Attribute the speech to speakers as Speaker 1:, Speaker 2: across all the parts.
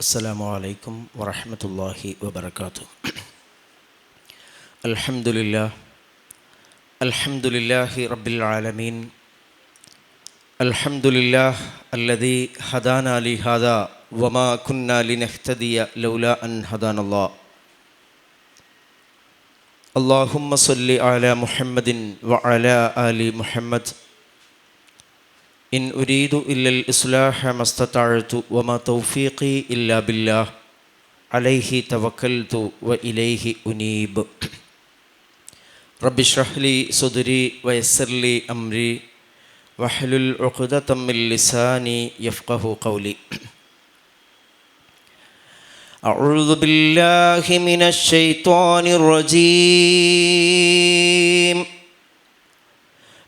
Speaker 1: السلام عليكم ورحمة الله وبركاته. الحمد لله رب العالمين. الحمد لله الذي هدانا لهذا وما كنا لنهتدي لولا أن هدانا الله. اللهم صل على محمد وعلى آل محمد. إن أريد إلا الإصلاح ما استطعت وما توفيقي إلا بالله عليه توكلت وإليه أنيب. رب اشرح لي صدري ويسر لي أمري واحلل عقدة من لساني يفقه قولي. أعوذ بالله من الشيطان الرجيم.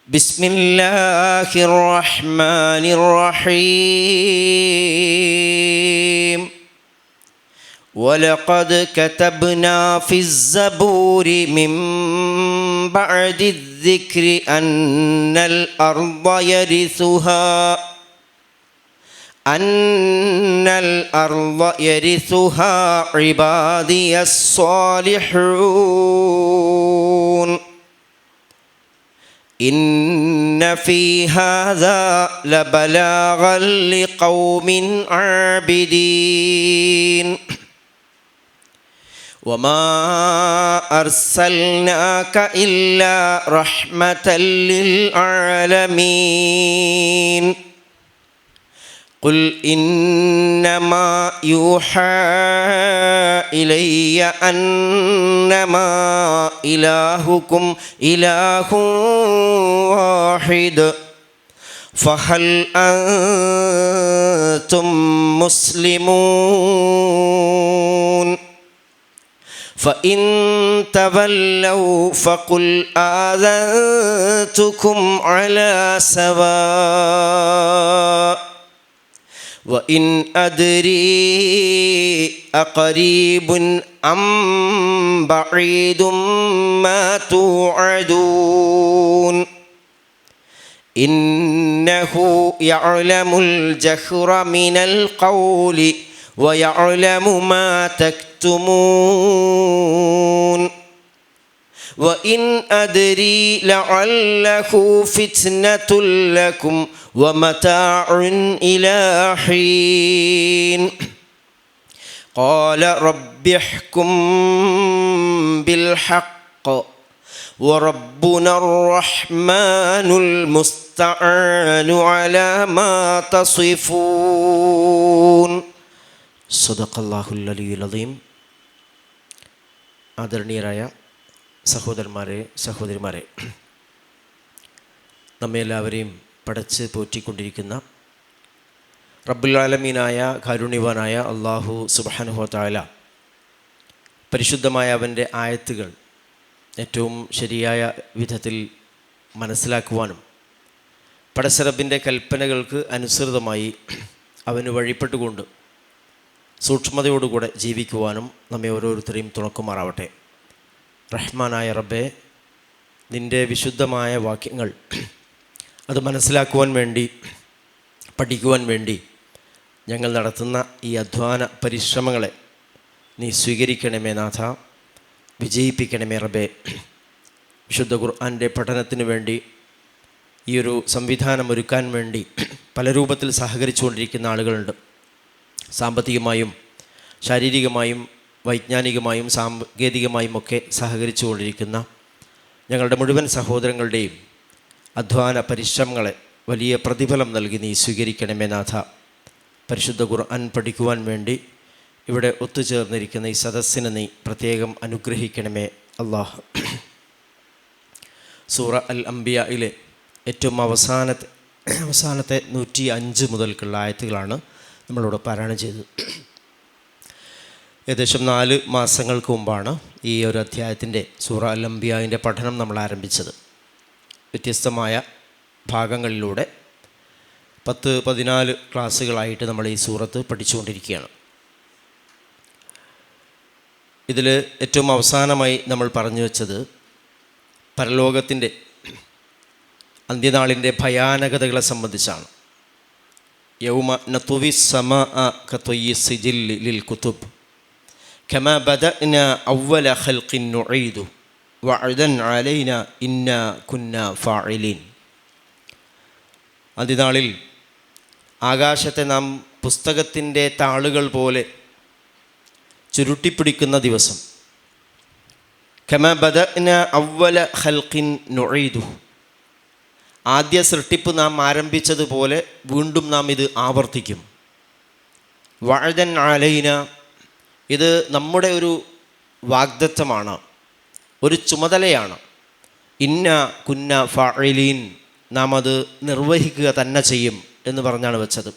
Speaker 1: بسم الله الرحمن الرحيم. ولقد كتبنا في الزبور من بعد الذكر أن الأرض يرثها عبادي الصالحون. إن في هذا لبلاغا لقوم عابدين. وما أرسلناك إلا رحمة للعالمين. قل إنما يوحى إلي أنما إلهكم إله واحد فهل أنتم مسلمون؟ فإن تولوا فقل آذنتكم على سواء. وإن أدري أقريب أم بعيد ما توعدون. إنه يعلم الجهر من القول ويعلم ما تكتمون. وإن أدري لعله فتنة لكم ومتاع إلى حين. قال رب احكم بالحق وربنا الرحمن المستعان على ما تصفون. صدق الله العلي العظيم. ആദരണീയരായ സഹോദരന്മാരെ, സഹോദരിമാരെ, നമ്മെല്ലാവരെയും പടച്ച് പോറ്റിക്കൊണ്ടിരിക്കുന്ന റബ്ബുൽ ആലമീനായ കാരുണ്യവാനായ അല്ലാഹു സുബ്ഹാനഹു വ തആല പരിശുദ്ധമായ അവൻ്റെ ആയത്തുകൾ ഏറ്റവും ശരിയായ വിധത്തിൽ മനസ്സിലാക്കുവാനും പടച്ചറബിൻ്റെ കൽപ്പനകൾക്ക് അനുസൃതമായി അവന് വഴിപ്പെട്ടുകൊണ്ട് സൂക്ഷ്മതയോടുകൂടെ ജീവിക്കുവാനും നമ്മെ ഓരോരുത്തരെയും തുണക്കുമാറാവട്ടെ. റഹ്മാനായ റബ്ബേ, നിൻ്റെ വിശുദ്ധമായ വാക്യങ്ങൾ അത് മനസ്സിലാക്കുവാൻ വേണ്ടി, പഠിക്കുവാൻ വേണ്ടി ഞങ്ങൾ നടത്തുന്ന ഈ അധ്വാന പരിശ്രമങ്ങളെ നീ സ്വീകരിക്കണമേ നാഥ, വിജയിപ്പിക്കണമേ റബ്ബേ. വിശുദ്ധ ഖുർആൻ്റെ പഠനത്തിന് വേണ്ടി ഈ ഒരു സംവിധാനം ഒരുക്കാൻ വേണ്ടി പല രൂപത്തിൽ സഹകരിച്ചുകൊണ്ടിരിക്കുന്ന ആളുകളുണ്ട്. സാമ്പത്തികമായും ശാരീരികമായും വൈജ്ഞാനികമായും സാങ്കേതികമായും ഒക്കെ സഹകരിച്ചു കൊണ്ടിരിക്കുന്ന ഞങ്ങളുടെ മുഴുവൻ സഹോദരങ്ങളുടെയും അധ്വാന പരിശ്രമങ്ങളെ വലിയ പ്രതിഫലം നൽകി നീ സ്വീകരിക്കണമേ നാഥ. പരിശുദ്ധ ഖുർആൻ പഠിക്കുവാൻ വേണ്ടി ഇവിടെ ഒത്തുചേർന്നിരിക്കുന്ന ഈ സദസ്സിനെ നീ പ്രത്യേകം അനുഗ്രഹിക്കണമേ അല്ലാഹ്. സൂറ അൽ അംബിയയിലെ ഏറ്റവും അവസാനത്തെ 105 മുതൽക്കുള്ള ആയത്തുകളാണ് നമ്മളോട് പാരായണം ചെയ്തത്. ഏകദേശം 4 മാസങ്ങൾക്ക് മുമ്പാണ് ഈ ഒരു അധ്യായത്തിൻ്റെ സൂറ അൽ അംബിയാവിൻ്റെ പഠനം നമ്മൾ ആരംഭിച്ചത്. വ്യത്യസ്തമായ ഭാഗങ്ങളിലൂടെ 10-14 ക്ലാസ്സുകളായിട്ട് നമ്മൾ ഈ സൂറത്ത് പഠിച്ചുകൊണ്ടിരിക്കുകയാണ്. ഇതിൽ ഏറ്റവും അവസാനമായി നമ്മൾ പറഞ്ഞു വച്ചത് പരലോകത്തിൻ്റെ അന്ത്യനാളിൻ്റെ ഭയാനകതകളെ സംബന്ധിച്ചാണ്. യൗമ നതുവി സമാഅ കത്വയി സിജില്ലി ലിൽ കുതുബ് കമാ ബദഅന അവ്വല ഖൽഖിൻ നുഈദു വഅദൻ അലൈന ഇന്നാ കുന്നാ ഫാഇലീൻ. അതിനാളിൽ ആകാശത്തെ നാം പുസ്തകത്തിൻ്റെ താളുകൾ പോലെ ചുരുട്ടിപ്പിടിക്കുന്ന ദിവസം. കമാ ബദഅന അവ്വല ഖൽഖിൻ നുഈദു, ആദ്യ സൃഷ്ടിപ്പ് നാം ആരംഭിച്ചതുപോലെ വീണ്ടും നാം ഇത് ആവർത്തിക്കും. വഅദൻ അലൈന, ഇത് നമ്മുടെ ഒരു വാഗ്ദത്തമാണ്, ഒരു ചുമതലയാണ്. ഇന്ന കുന്ന ഫാഇലീൻ, നാം അത് നിർവഹിക്കുക തന്നെ ചെയ്യും എന്ന് പറഞ്ഞാണ് വെച്ചത്.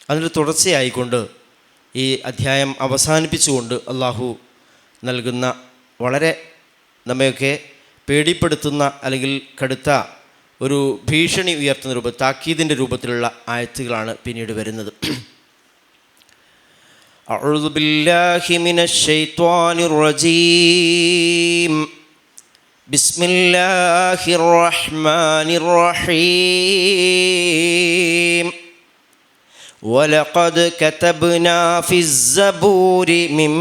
Speaker 1: അതിൻ്റെ തുടർച്ചയായിക്കൊണ്ട് ഈ അധ്യായം അവസാനിപ്പിച്ചുകൊണ്ട് അള്ളാഹു നൽകുന്ന വളരെ നമ്മയൊക്കെ പേടിപ്പെടുത്തുന്ന അല്ലെങ്കിൽ കടുത്ത ഒരു ഭീഷണി ഉയർത്തുന്ന രൂപത്തിൽ, താക്കീതിൻ്റെ രൂപത്തിലുള്ള ആയത്തുകളാണ് പിന്നീട് വരുന്നത്. അഊദു ബില്ലാഹി മിനശ് ശൈത്വാനിർ റജീം. ബിസ്മില്ലാഹിർ റഹ്മാനിർ റഹീം. വലഖദ് കതബ്നാ ഫിസ്സബൂരി മിൻ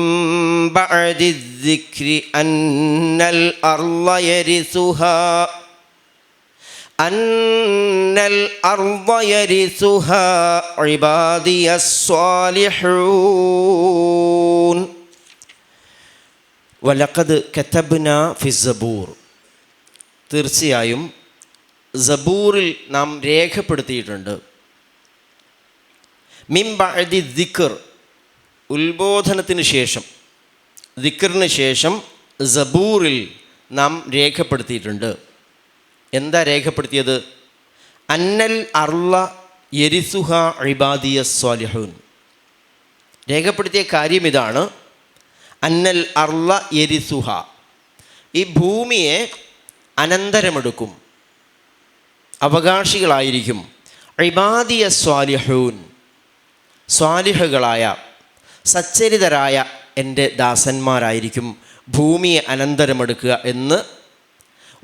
Speaker 1: ബഅദിദ്ദിക്രി അന്നൽ അർള യരിസുഹാ ഇബാദിയസ് സ്വാലിഹൂൻ. വലഖദ് കതബ്നാ ഫിസ്സബൂർ, തീർച്ചയായും സബൂറിൽ നാം രേഖപ്പെടുത്തിയിട്ടുണ്ട്. മിൻ ബഅദി ദിക്ർ, ഉത്ബോധനത്തിന് ശേഷം, ദിക്റിന് ശേഷം സബൂറിൽ നാം രേഖപ്പെടുത്തിയിട്ടുണ്ട്. എന്താ രേഖപ്പെടുത്തിയത്? അന്നൽ അർള യരിസുഹ ഇബാദിയസ് സ്വാലിഹൂൻ. രേഖപ്പെടുത്തിയ കാര്യം ഇതാണ്, അന്നൽ അർള യരിസുഹ, ഈ ഭൂമിയെ അനന്തരമെടുക്കും, അവകാശികളായിരിക്കും. ഇബാദിയസ് സ്വാലിഹൂൻ, സ്വാലിഹുകളായ സച്ചരിതരായ എൻ്റെ ദാസന്മാരായിരിക്കും ഭൂമിയെ അനന്തരമെടുക്കുക എന്ന്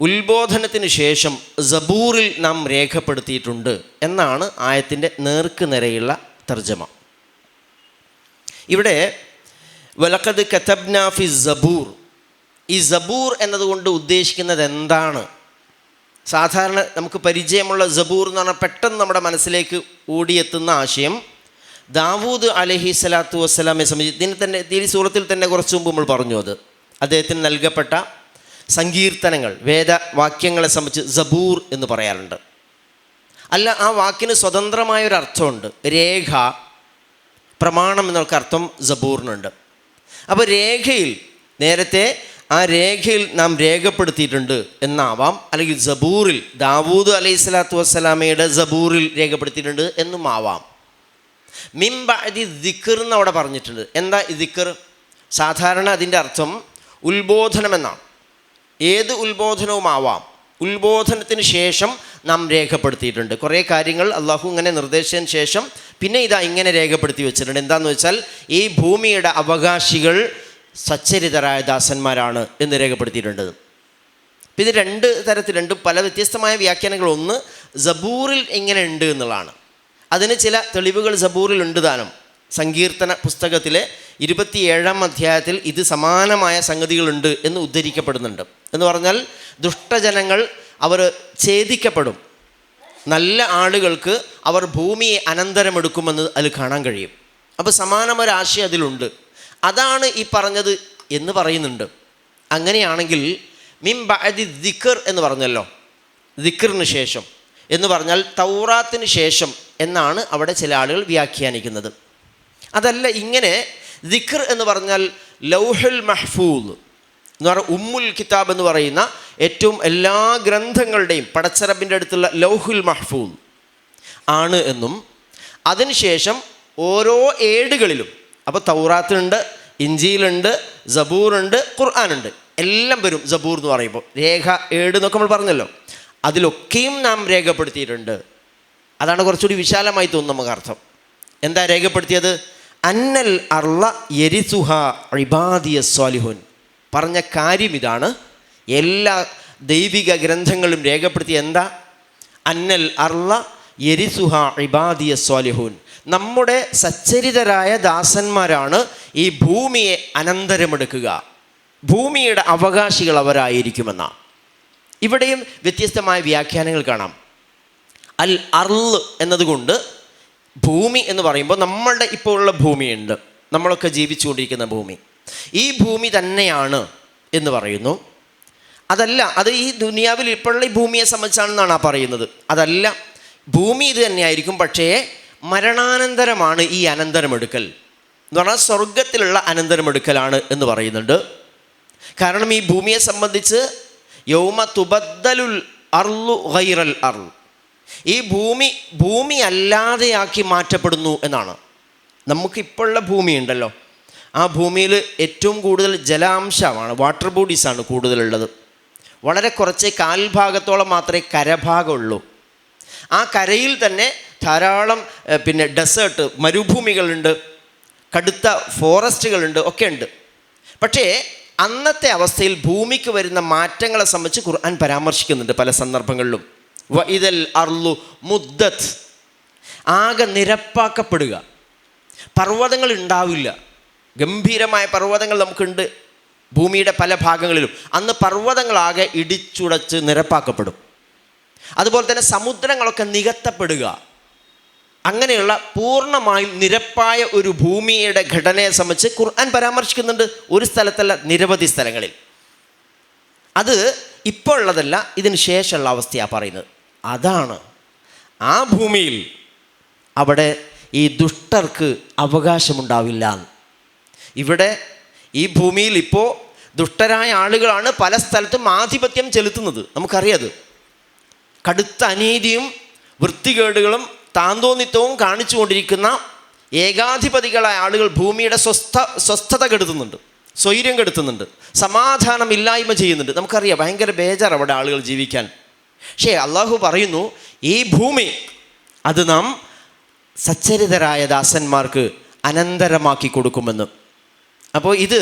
Speaker 1: ഉത്ബോധനത്തിന് ശേഷം സബൂറിൽ നാം രേഖപ്പെടുത്തിയിട്ടുണ്ട് എന്നാണ് ആയത്തിൻ്റെ നേർക്ക് നിരയുള്ള തർജ്ജമ. ഇവിടെ വലഖദ് കതബ്നാ ഫി സബൂർ, ഈ സബൂർ എന്നതുകൊണ്ട് ഉദ്ദേശിക്കുന്നത് എന്താണ്? സാധാരണ നമുക്ക് പരിചയമുള്ള സബൂർ എന്ന് പറഞ്ഞാൽ പെട്ടെന്ന് നമ്മുടെ മനസ്സിലേക്ക് ഓടിയെത്തുന്ന ആശയം ദാവൂദ് അലൈഹി സ്വലാത്തു വസ്സലാമെ സംബന്ധിച്ച് ഈ സൂറത്തിൽ തന്നെ കുറച്ച് മുമ്പ് നമ്മൾ പറഞ്ഞു. അത് അദ്ദേഹത്തിന് നൽകപ്പെട്ട സങ്കീർത്തനങ്ങൾ, വേദവാക്യങ്ങളെ സംബന്ധിച്ച് സബൂർ എന്ന് പറയാറുണ്ട്. അല്ല, ആ വാക്കിന് സ്വതന്ത്രമായൊരർത്ഥമുണ്ട്. രേഖ, പ്രമാണം എന്നൊക്കെ അർത്ഥം സബൂറിനുണ്ട്. അപ്പോൾ രേഖയിൽ, നേരത്തെ ആ രേഖയിൽ നാം രേഖപ്പെടുത്തിയിട്ടുണ്ട് എന്നാവാം, അല്ലെങ്കിൽ സബൂറിൽ ദാവൂദ് അലൈഹി സ്വലാത്തു വസ്സലാമയുടെ സബൂറിൽ രേഖപ്പെടുത്തിയിട്ടുണ്ട് എന്നും ആവാം. മിൻ ബഅദി ദിക്ർ എന്ന് അവിടെ പറഞ്ഞിട്ടുണ്ട്. എന്താ ഈ ദിക്ർ? സാധാരണ അതിൻ്റെ അർത്ഥം ഉത്ബോധനം എന്നാണ്. ഏത് ഉത്ബോധനവുമാവാം. ഉത്ബോധനത്തിന് ശേഷം നാം രേഖപ്പെടുത്തിയിട്ടുണ്ട് കുറേ കാര്യങ്ങൾ. അള്ളാഹു ഇങ്ങനെ നിർദ്ദേശിച്ചതിന് ശേഷം പിന്നെ ഇതാ ഇങ്ങനെ രേഖപ്പെടുത്തി വെച്ചിട്ടുണ്ട്. എന്താണെന്ന് വെച്ചാൽ ഈ ഭൂമിയുടെ അവകാശികൾ സച്ചരിതരായ ദാസന്മാരാണ് എന്ന് രേഖപ്പെടുത്തിയിട്ടുണ്ട്. ഇത് രണ്ട് തരത്തിൽ, പല വ്യത്യസ്തമായ വ്യാഖ്യാനങ്ങൾ. ഒന്ന്, സബൂറിൽ ഇങ്ങനെ ഉണ്ട് എന്നുള്ളതാണ്. അതിന് ചില തെളിവുകൾ സബൂറിൽ ഉണ്ട് താനും. സങ്കീർത്തന പുസ്തകത്തിലെ 27-ാം അധ്യായത്തിൽ ഇത് സമാനമായ സംഗതികളുണ്ട് എന്ന് ഉദ്ധരിക്കപ്പെടുന്നുണ്ട്. എന്ന് പറഞ്ഞാൽ ദുഷ്ടജനങ്ങൾ അവർ ഛേദിക്കപ്പെടും, നല്ല ആളുകൾക്ക് അവർ ഭൂമിയെ അനന്തരമെടുക്കുമെന്ന് അതിൽ കാണാൻ കഴിയും. അപ്പോൾ സമാനമൊരാശയം അതിലുണ്ട്. അതാണ് ഈ പറഞ്ഞത് എന്ന് പറയുന്നുണ്ട്. അങ്ങനെയാണെങ്കിൽ മിൻ ബഅദി ദിക്ർ എന്ന് പറഞ്ഞല്ലോ, ദിക്റിന് ശേഷം എന്ന് പറഞ്ഞാൽ തൗറാത്തിന് ശേഷം എന്നാണ് അവിടെ ചില ആളുകൾ വ്യാഖ്യാനിക്കുന്നത്. അതല്ല, ഇങ്ങനെ ദിക്ർ എന്ന് പറഞ്ഞാൽ ലൗഹുൽ മഹ്ഫൂദ് എന്ന് പറഞ്ഞാൽ ഉമ്മുൽ കിതാബ് എന്ന് പറയുന്ന ഏറ്റവും എല്ലാ ഗ്രന്ഥങ്ങളുടെയും പടച്ചറബിൻ്റെ അടുത്തുള്ള ലൗഹുൽ മഹ്ഫൂദ് ആണ് എന്നും, അതിനുശേഷം ഓരോ ഏടുകളിലും, അപ്പോൾ തൗറാത്തുണ്ട്, ഇഞ്ചീലുണ്ട്, സബൂറുണ്ട്, ഖുർആനുണ്ട്, എല്ലാം വരും സബൂർ എന്ന് പറയുമ്പോൾ. രേഖ, ഏട് എന്നൊക്കെ നമ്മൾ പറഞ്ഞല്ലോ, അതിലൊക്കെയും നാം രേഖപ്പെടുത്തിയിട്ടുണ്ട്. അതാണ് കുറച്ചുകൂടി വിശാലമായി തോന്നുന്ന നമുക്ക് അർത്ഥം. എന്താ രേഖപ്പെടുത്തിയത്? അന്നൽ അർള യരിസുഹ ഇബാദിയസ് സ്വാലിഹൂൻ. പറഞ്ഞ കാര്യം ഇതാണ്. എല്ലാ ദൈവിക ഗ്രന്ഥങ്ങളും രേഖപ്പെടുത്തിയ എന്താ? അന്നൽ അർള യരിസുഹ ഇബാദിയ സ്വാലിഹൂൻ, നമ്മുടെ സച്ചരിതരായ ദാസന്മാരാണ് ഈ ഭൂമിയെ അനന്തരമെടുക്കുക, ഭൂമിയുടെ അവകാശികൾ അവരായിരിക്കുമെന്നാണ്. ഇവിടെയും വ്യത്യസ്തമായ വ്യാഖ്യാനങ്ങൾ കാണാം. അൽ അർള് എന്നതുകൊണ്ട് ഭൂമി എന്ന് പറയുമ്പോൾ നമ്മളുടെ ഇപ്പോൾ ഉള്ള ഭൂമിയുണ്ട്, നമ്മളൊക്കെ ജീവിച്ചുകൊണ്ടിരിക്കുന്ന ഭൂമി, ഈ ഭൂമി തന്നെയാണ് എന്ന് പറയുന്നു. അതല്ല, അത് ഈ ദുനിയാവിൽ ഇപ്പോഴുള്ള ഈ ഭൂമിയെ സംബന്ധിച്ചാണെന്നാണ് ആ പറയുന്നത്. അതല്ല, ഭൂമി ഇത് തന്നെയായിരിക്കും, പക്ഷേ മരണാനന്തരമാണ് ഈ അനന്തരമെടുക്കൽ എന്ന് പറഞ്ഞാൽ സ്വർഗത്തിലുള്ള അനന്തരമെടുക്കലാണ് എന്ന് പറയുന്നുണ്ട്. കാരണം ഈ ഭൂമിയെ സംബന്ധിച്ച് യൗമ തുബദ്ദലുൽ അർളു ഗൈറൽ അർൾ, ഈ ഭൂമി അല്ലാതെയാക്കി മാറ്റപ്പെടുന്നു എന്നാണ്. നമുക്കിപ്പോഴുള്ള ഭൂമി ഉണ്ടല്ലോ, ആ ഭൂമിയിൽ ഏറ്റവും കൂടുതൽ ജലാംശമാണ്, വാട്ടർ ബോഡീസാണ് കൂടുതലുള്ളത്. വളരെ കുറച്ച് കാൽഭാഗത്തോളം മാത്രമേ കരഭാഗമുള്ളൂ. ആ കരയിൽ തന്നെ ധാരാളം ഡെസേർട്ട്, മരുഭൂമികളുണ്ട്, കടുത്ത ഫോറസ്റ്റുകളുണ്ട്, ഒക്കെ ഉണ്ട്. പക്ഷേ അന്നത്തെ അവസ്ഥയിൽ ഭൂമിക്ക് വരുന്ന മാറ്റങ്ങളെ സംബന്ധിച്ച് ഖുർആൻ പരാമർശിക്കുന്നുണ്ട് പല സന്ദർഭങ്ങളിലും. വഇദൽ അർളു മുദ്ദത്ത്, ആകെ നിരപ്പാക്കപ്പെടുക, പർവ്വതങ്ങൾ ഉണ്ടാവില്ല. ഗംഭീരമായ പർവ്വതങ്ങൾ നമുക്കുണ്ട് ഭൂമിയുടെ പല ഭാഗങ്ങളിലും. അന്ന് പർവ്വതങ്ങളാകെ ഇടിച്ചുടച്ച് നിരപ്പാക്കപ്പെടും. അതുപോലെ തന്നെ സമുദ്രങ്ങളൊക്കെ നികത്തപ്പെടുക. അങ്ങനെയുള്ള പൂർണ്ണമായും നിരപ്പായ ഒരു ഭൂമിയുടെ ഘടനയെ സംബന്ധിച്ച് ഖുർആൻ പരാമർശിക്കുന്നുണ്ട്. ഒരു സ്ഥലത്തല്ല, നിരവധി സ്ഥലങ്ങളിൽ. അത് ഇപ്പോൾ ഉള്ളതല്ല, ഇതിന് ശേഷമുള്ള അവസ്ഥയാണ് പറയുന്നത്. അതാണ് ആ ഭൂമിയിൽ അവിടെ ഈ ദുഷ്ടർക്ക് അവകാശമുണ്ടാവില്ല. ഇവിടെ ഈ ഭൂമിയിൽ ഇപ്പോൾ ദുഷ്ടരായ ആളുകളാണ് പല സ്ഥലത്തും ആധിപത്യം ചെലുത്തുന്നത്, നമുക്കറിയാത്. കടുത്ത അനീതിയും വൃത്തികേടുകളും താന്തോന്നിത്വവും കാണിച്ചു കൊണ്ടിരിക്കുന്ന ഏകാധിപതികളായ ആളുകൾ ഭൂമിയുടെ സ്വസ്ഥത കെടുത്തുന്നുണ്ട്, സ്വൈര്യം കെടുത്തുന്നുണ്ട്, സമാധാനമില്ലായ്മ ചെയ്യുന്നുണ്ട്. നമുക്കറിയാം, ഭയങ്കര ബേജാർ അവിടെ ആളുകൾ ജീവിക്കാൻ. പക്ഷേ അള്ളാഹു പറയുന്നു, ഈ ഭൂമി അത് നാം സച്ചരിതരായ ദാസന്മാർക്ക് അനന്തരമാക്കി കൊടുക്കുമെന്ന്. അപ്പോൾ ഇത്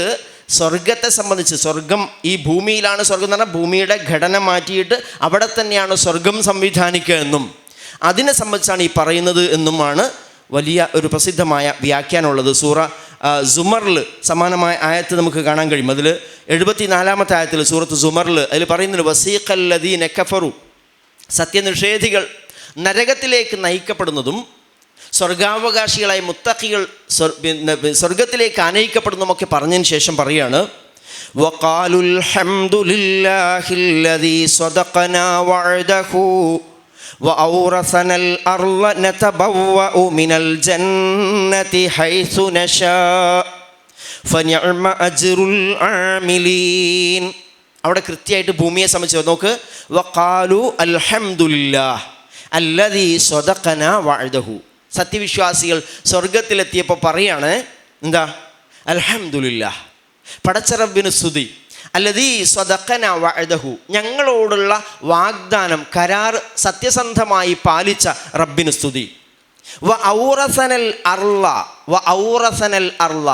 Speaker 1: സ്വർഗത്തെ സംബന്ധിച്ച്, സ്വർഗം ഈ ഭൂമിയിലാണ് സ്വർഗം എന്ന് പറഞ്ഞാൽ ഭൂമിയുടെ ഘടന മാറ്റിയിട്ട് അവിടെ തന്നെയാണ് സ്വർഗം സംവിധാനിക്കുക എന്നും അതിനെ സംബന്ധിച്ചാണ് ഈ പറയുന്നത് എന്നുമാണ് വലിയ ഒരു പ്രസിദ്ധമായ വ്യാഖ്യാനമുള്ളത്. സൂറ സുമറിൽ സമാനമായ ആയത്ത് നമുക്ക് കാണാൻ കഴിയും. അതിൽ 74-ാമത്തെ ആയത്തിൽ സൂറത്ത് സുമറിൽ അതിൽ പറയുന്നുണ്ട്, വസീഖല്ലദീന കഫറു, സത്യനിഷേധികൾ നരകത്തിലേക്ക് നയിക്കപ്പെടുന്നതും സ്വർഗാവകാശികളായ മുത്തഖികൾ സ്വർഗത്തിലേക്ക് ആനയിക്കപ്പെടുന്നതുമൊക്കെ പറഞ്ഞതിന് ശേഷം പറയാണ്, വഖാലുൽ ഹംദുലില്ലാഹില്ലദീ സ്വദഖനാ വഅദഹു വഔറസനൽ അർള നതബവ്വഉ മിനൽ ജന്നതി ഹൈസു നശാ ഫനിഅമ അജ്റുൽ ആമിലീൻ. അവിടെ കൃത്യമായിട്ട് ഭൂമിയെ സംബന്ധിച്ച് നോക്ക്, വഖാലു അൽഹംദുലില്ലാഹ് അല്ലദീ സ്വദഖനാ വഅദഹു. സത്യവിശ്വാസികൾ സ്വർഗത്തിലെത്തിയപ്പോൾ പറയാണ് എന്താ? അൽഹംദുലില്ലാഹ്, പടച്ച റബ്ബിന് സ്തുതി, അല്ലദീ സ്വദഖന വഅദഹു, ഞങ്ങളോടുള്ള വാഗ്ദാനം കരാർ സത്യസന്ധമായി പാലിച്ച റബ്ബിന് സ്തുതി. വഔറസനൽ അർള,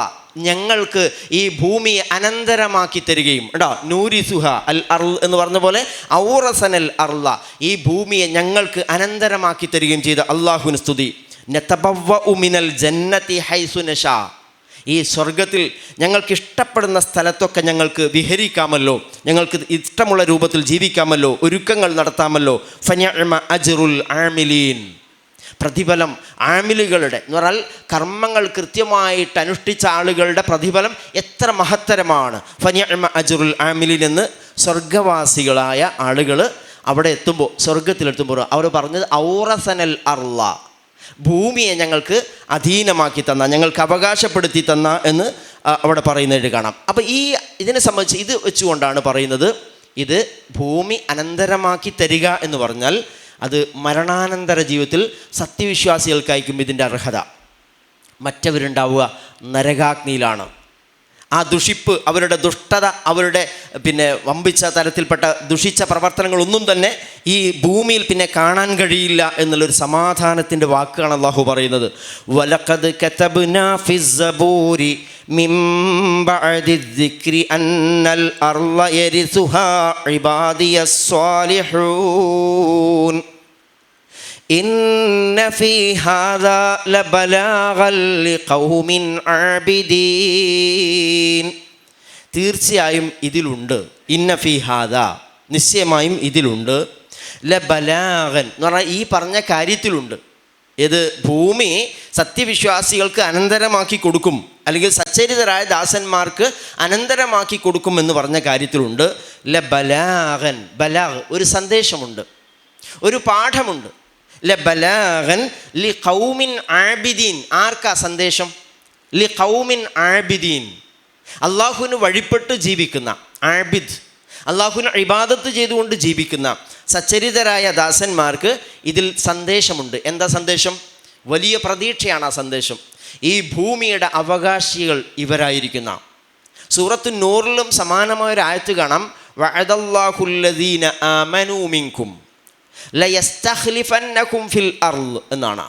Speaker 1: ഞങ്ങൾക്ക് ഈ ഭൂമിയെ അനന്തരമാക്കി തരികയും, കേട്ടോ, നൂരിസുഹ അൽ അർൾ എന്ന് പറഞ്ഞ പോലെ ഔറസനൽ അർള, ഈ ഭൂമിയെ ഞങ്ങൾക്ക് അനന്തരമാക്കി തരികയും ചെയ്ത അല്ലാഹുവിന് സ്തുതി. നതബവ്വഉ മിനൽ ജന്നതി ഹൈസു നശാ, ഈ സ്വർഗത്തിൽ ഞങ്ങൾക്ക് ഇഷ്ടപ്പെടുന്ന സ്ഥലത്തൊക്കെ ഞങ്ങൾക്ക് വിഹരിക്കാമല്ലോ, ഞങ്ങൾക്ക് ഇഷ്ടമുള്ള രൂപത്തിൽ ജീവിക്കാമല്ലോ, ഒരുക്കങ്ങൾ നടത്താമല്ലോ. ഫനിഅമ അജ്റുൽ ആമിലീൻ, പ്രതിഫലം ആമിലുകളുടെ എന്ന് പറഞ്ഞാൽ കർമ്മങ്ങൾ കൃത്യമായിട്ട് അനുഷ്ഠിച്ച ആളുകളുടെ പ്രതിഫലം എത്ര മഹത്തരമാണ്. ഫനിഅമ അജ്റുൽ ആമിലീൻ എന്ന് സ്വർഗവാസികളായ ആളുകൾ അവിടെ എത്തുമ്പോൾ, സ്വർഗത്തിലെത്തുമ്പോൾ അവർ പറഞ്ഞത് ഔറസനൽ അർള, ഭൂമിയെ ഞങ്ങൾക്ക് അധീനമാക്കി തന്ന, ഞങ്ങൾക്ക് അവകാശപ്പെടുത്തി തന്ന എന്ന് അവിടെ പറയുന്നതായിട്ട് കാണാം. അപ്പോൾ ഇതിനെ സംബന്ധിച്ച് ഇത് വെച്ചുകൊണ്ടാണ് പറയുന്നത്, ഇത് ഭൂമി അനന്തരമാക്കി തരിക എന്ന് പറഞ്ഞാൽ അത് മരണാനന്തര ജീവിതത്തിൽ സത്യവിശ്വാസികൾക്കായിരിക്കും ഇതിൻ്റെ അർഹത. മറ്റവരുണ്ടാവുക നരകാഗ്നിയിലാണ്. ആ ദുഷിപ്പ്, അവരുടെ ദുഷ്ടത, അവരുടെ വമ്പിച്ച തരത്തിൽപ്പെട്ട ദുഷിച്ച പ്രവർത്തനങ്ങളൊന്നും തന്നെ ഈ ഭൂമിയിൽ പിന്നെ കാണാൻ കഴിയില്ല എന്നുള്ളൊരു സമാധാനത്തിൻ്റെ വാക്കാണ് അല്ലാഹു പറയുന്നത്. വലഖദ് കതബ്നാ ഫിസ്സബൂരി മിൻ ബഅദി ദിക്രി അന്നൽ അർള യരിസുഹാ ഇബാദിയസ് സ്വാലിഹൂൻ. ഇന്ന ഫീ ഹാദാ ലബലാഗൻ ലിഖൗമിൻ ആബിദീൻ. തീർച്ചയായും ഇതിലുണ്ട്, ഇന്ന ഫീ ഹാദാ, നിശ്ചയമായും ഇതിലുണ്ട്, ലബലാഗൻ എന്ന് പറഞ്ഞാൽ ഈ പറഞ്ഞ കാര്യത്തിലുണ്ട്. ഏത്? ഭൂമി സത്യവിശ്വാസികൾക്ക് അനന്തരമാക്കി കൊടുക്കും, അല്ലെങ്കിൽ സച്ചരിതരായ ദാസന്മാർക്ക് അനന്തരമാക്കി കൊടുക്കും എന്ന് പറഞ്ഞ കാര്യത്തിലുണ്ട്. ലബലാഗൻ, ബലാഗ് ഒരു സന്ദേശമുണ്ട്, ഒരു പാഠമുണ്ട്. ലബലാഗൻ ലി ഖൗമിൻ ആബിദീൻ. ആർക്കാ സന്ദേശം? ലി ഖൗമിൻ ആബിദീൻ, അള്ളാഹുവിന് വഴിപ്പെട്ട് ജീവിക്കുന്ന ആബിദ്, അള്ളാഹുവിന് ഇബാദത്ത് ചെയ്തുകൊണ്ട് ജീവിക്കുന്ന സച്ചരിതരായ ദാസന്മാർക്ക് ഇതിൽ സന്ദേശമുണ്ട്. എന്താ സന്ദേശം? വലിയ പ്രതീക്ഷയാണ് ആ സന്ദേശം. ഈ ഭൂമിയുടെ അവകാശികൾ ഇവരായിരിക്കുന്ന. സൂറത്തു നൂറിലും സമാനമായൊരു ആയത്ത് കാണാം. വഅദല്ലാഹുല്ലദീന ആമനൂ മിൻകും ലയസ്തഖ്ലിഫന്നകും ഫിൽ അർള് എന്നാണ്.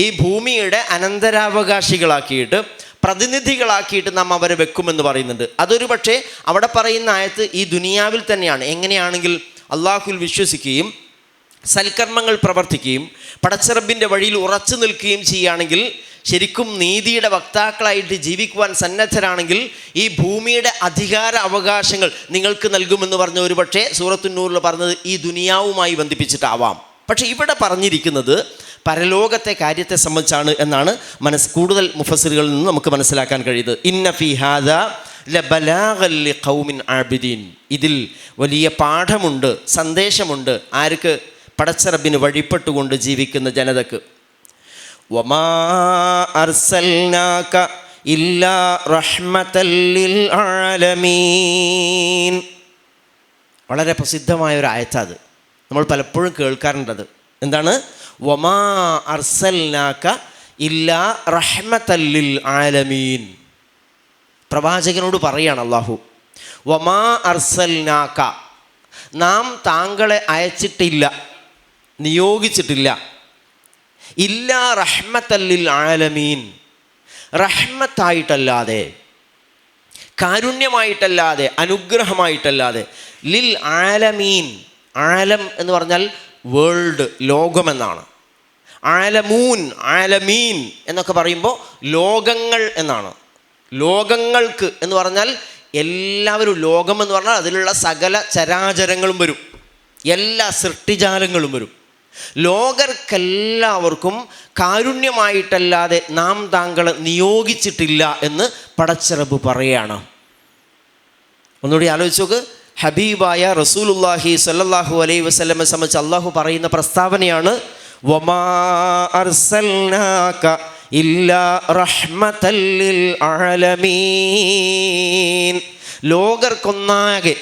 Speaker 1: ഈ ഭൂമിയുടെ അനന്തരാവകാശികളാക്കിയിട്ട്, പ്രതിനിധികളാക്കിയിട്ട് നാം അവരെ വെക്കുമെന്ന് പറയുന്നുണ്ട്. അതൊരു പക്ഷേ അവിടെ പറയുന്ന ആയത്ത് ഈ ദുനിയാവിൽ തന്നെയാണ്. എങ്ങനെയാണെങ്കിൽ അള്ളാഹുവിൽ വിശ്വസിക്കുകയും സൽക്കർമ്മങ്ങൾ പ്രവർത്തിക്കുകയും പടച്ചറബിൻ്റെ വഴിയിൽ ഉറച്ചു നിൽക്കുകയും ചെയ്യുകയാണെങ്കിൽ, ശരിക്കും നീതിയുടെ വക്താക്കളായിട്ട് ജീവിക്കുവാൻ സന്നദ്ധരാണെങ്കിൽ, ഈ ഭൂമിയുടെ അധികാര അവകാശങ്ങൾ നിങ്ങൾക്ക് നൽകുമെന്ന് പറഞ്ഞ ഒരു പക്ഷേ സൂറത്തു നൂറിൽ പറഞ്ഞത് ഈ ദുനിയാവുമായി ബന്ധിപ്പിച്ചിട്ടാവാം. പക്ഷേ ഇവിടെ പറഞ്ഞിരിക്കുന്നത് പരലോകത്തെ കാര്യത്തെ സംബന്ധിച്ചാണ് എന്നാണ് കൂടുതൽ മുഫസ്സിറുകളിൽ നിന്ന് നമുക്ക് മനസ്സിലാക്കാൻ കഴിയുന്നത്. ഇന്ന ഫീ ഹാദാ ലബലാഗൻ ലിഖൗമിൻ ആബിദീൻ. ഇതിൽ വലിയ പാഠമുണ്ട്, സന്ദേശമുണ്ട്. ആർക്ക്? പടച്ചറബിന് വഴിപ്പെട്ടുകൊണ്ട് ജീവിക്കുന്ന ജനതക്ക്. വമാ അർസൽനാക ഇല്ലാ റഹ്മതൽ ലിൽ ആലമീൻ. വളരെ പ്രസിദ്ധമായ ഒരു ആയത്താത്, നമ്മൾ പലപ്പോഴും കേൾക്കാറുണ്ടത്. എന്താണ്? വമാ അർസൽനാക ഇല്ലാ റഹ്മതൽ ലിൽ ആലമീൻ. പ്രവാചകനോട് പറയാണ് അല്ലാഹു, വമാ അർസൽനാക, നാം താങ്കളെ അയച്ചിട്ടില്ല, നിയോഗിച്ചിട്ടില്ല, ഇല്ലാ റഹ്മതൽ ലിൽ ആലമീൻ, റഹ്മത്തായിട്ടല്ലാതെ, കാരുണ്യമായിട്ടല്ലാതെ, അനുഗ്രഹമായിട്ടല്ലാതെ. ലിൽ ആലമീൻ, ആലം എന്ന് പറഞ്ഞാൽ വേൾഡ്, ലോകമെന്നാണ്. ആലമൂൻ, ആലമീൻ എന്നൊക്കെ പറയുമ്പോൾ ലോകങ്ങൾ എന്നാണ്. ലോകങ്ങൾക്ക് എന്ന് പറഞ്ഞാൽ എല്ലാവരും, ലോകം എന്ന് പറഞ്ഞാൽ അതിലുള്ള സകല ചരാചരങ്ങളും വരും, എല്ലാ സൃഷ്ടിജാലങ്ങളും വരും. ലോകർക്കെല്ലാവർക്കും കാരുണ്യമായിട്ടല്ലാതെ നാം താങ്കളെ നിയോഗിച്ചിട്ടില്ല എന്ന് പടച്ചറബ് പറയുകയാണ്. ഒന്നുകൂടി ആലോചിച്ച് നോക്ക്. ഹബീബായ റസൂലുള്ളാഹി സ്വല്ലല്ലാഹു അലൈഹി വസല്ലമയെ സംബന്ധിച്ച് അള്ളാഹു പറയുന്ന പ്രസ്താവനയാണ്, വമാ അർസൽനാക ഇല്ലാ റഹ്മതൽ ലിൽ ആലമീൻ. ലോകർക്കൊന്നാകെ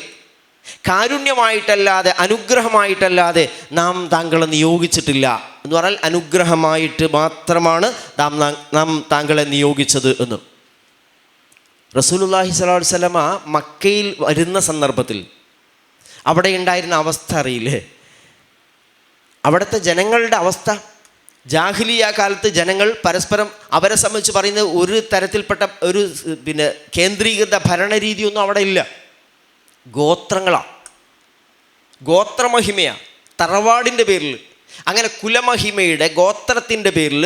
Speaker 1: കാരുണ്യമായിട്ടല്ലാതെ, അനുഗ്രഹമായിട്ടല്ലാതെ നാം താങ്കളെ നിയോഗിച്ചിട്ടില്ല എന്ന് പറഞ്ഞാൽ അനുഗ്രഹമായിട്ട് മാത്രമാണ് നാം താങ്കളെ നിയോഗിച്ചത് എന്ന്. റസൂലുള്ളാഹി സ്വല്ലല്ലാഹു അലൈഹി വസല്ലമ മക്കയിൽ വരുന്ന സന്ദർഭത്തിൽ അവിടെ ഉണ്ടായിരുന്ന അവസ്ഥ അറിയില്ലേ? അവിടുത്തെ ജനങ്ങളുടെ അവസ്ഥ, ജാഹിലിയ കാലത്ത് ജനങ്ങൾ പരസ്പരം അവരെ സംബന്ധിച്ച് പറയുന്നത് ഒരു തരത്തിൽപ്പെട്ട ഒരു കേന്ദ്രീകൃത ഭരണരീതിയൊന്നും അവിടെ ഇല്ല. ഗോത്രങ്ങളാണ്, ഗോത്രമഹിമയാണ്, തറവാടിൻ്റെ പേരിൽ. അങ്ങനെ കുലമഹിമയുടെ, ഗോത്രത്തിൻ്റെ പേരിൽ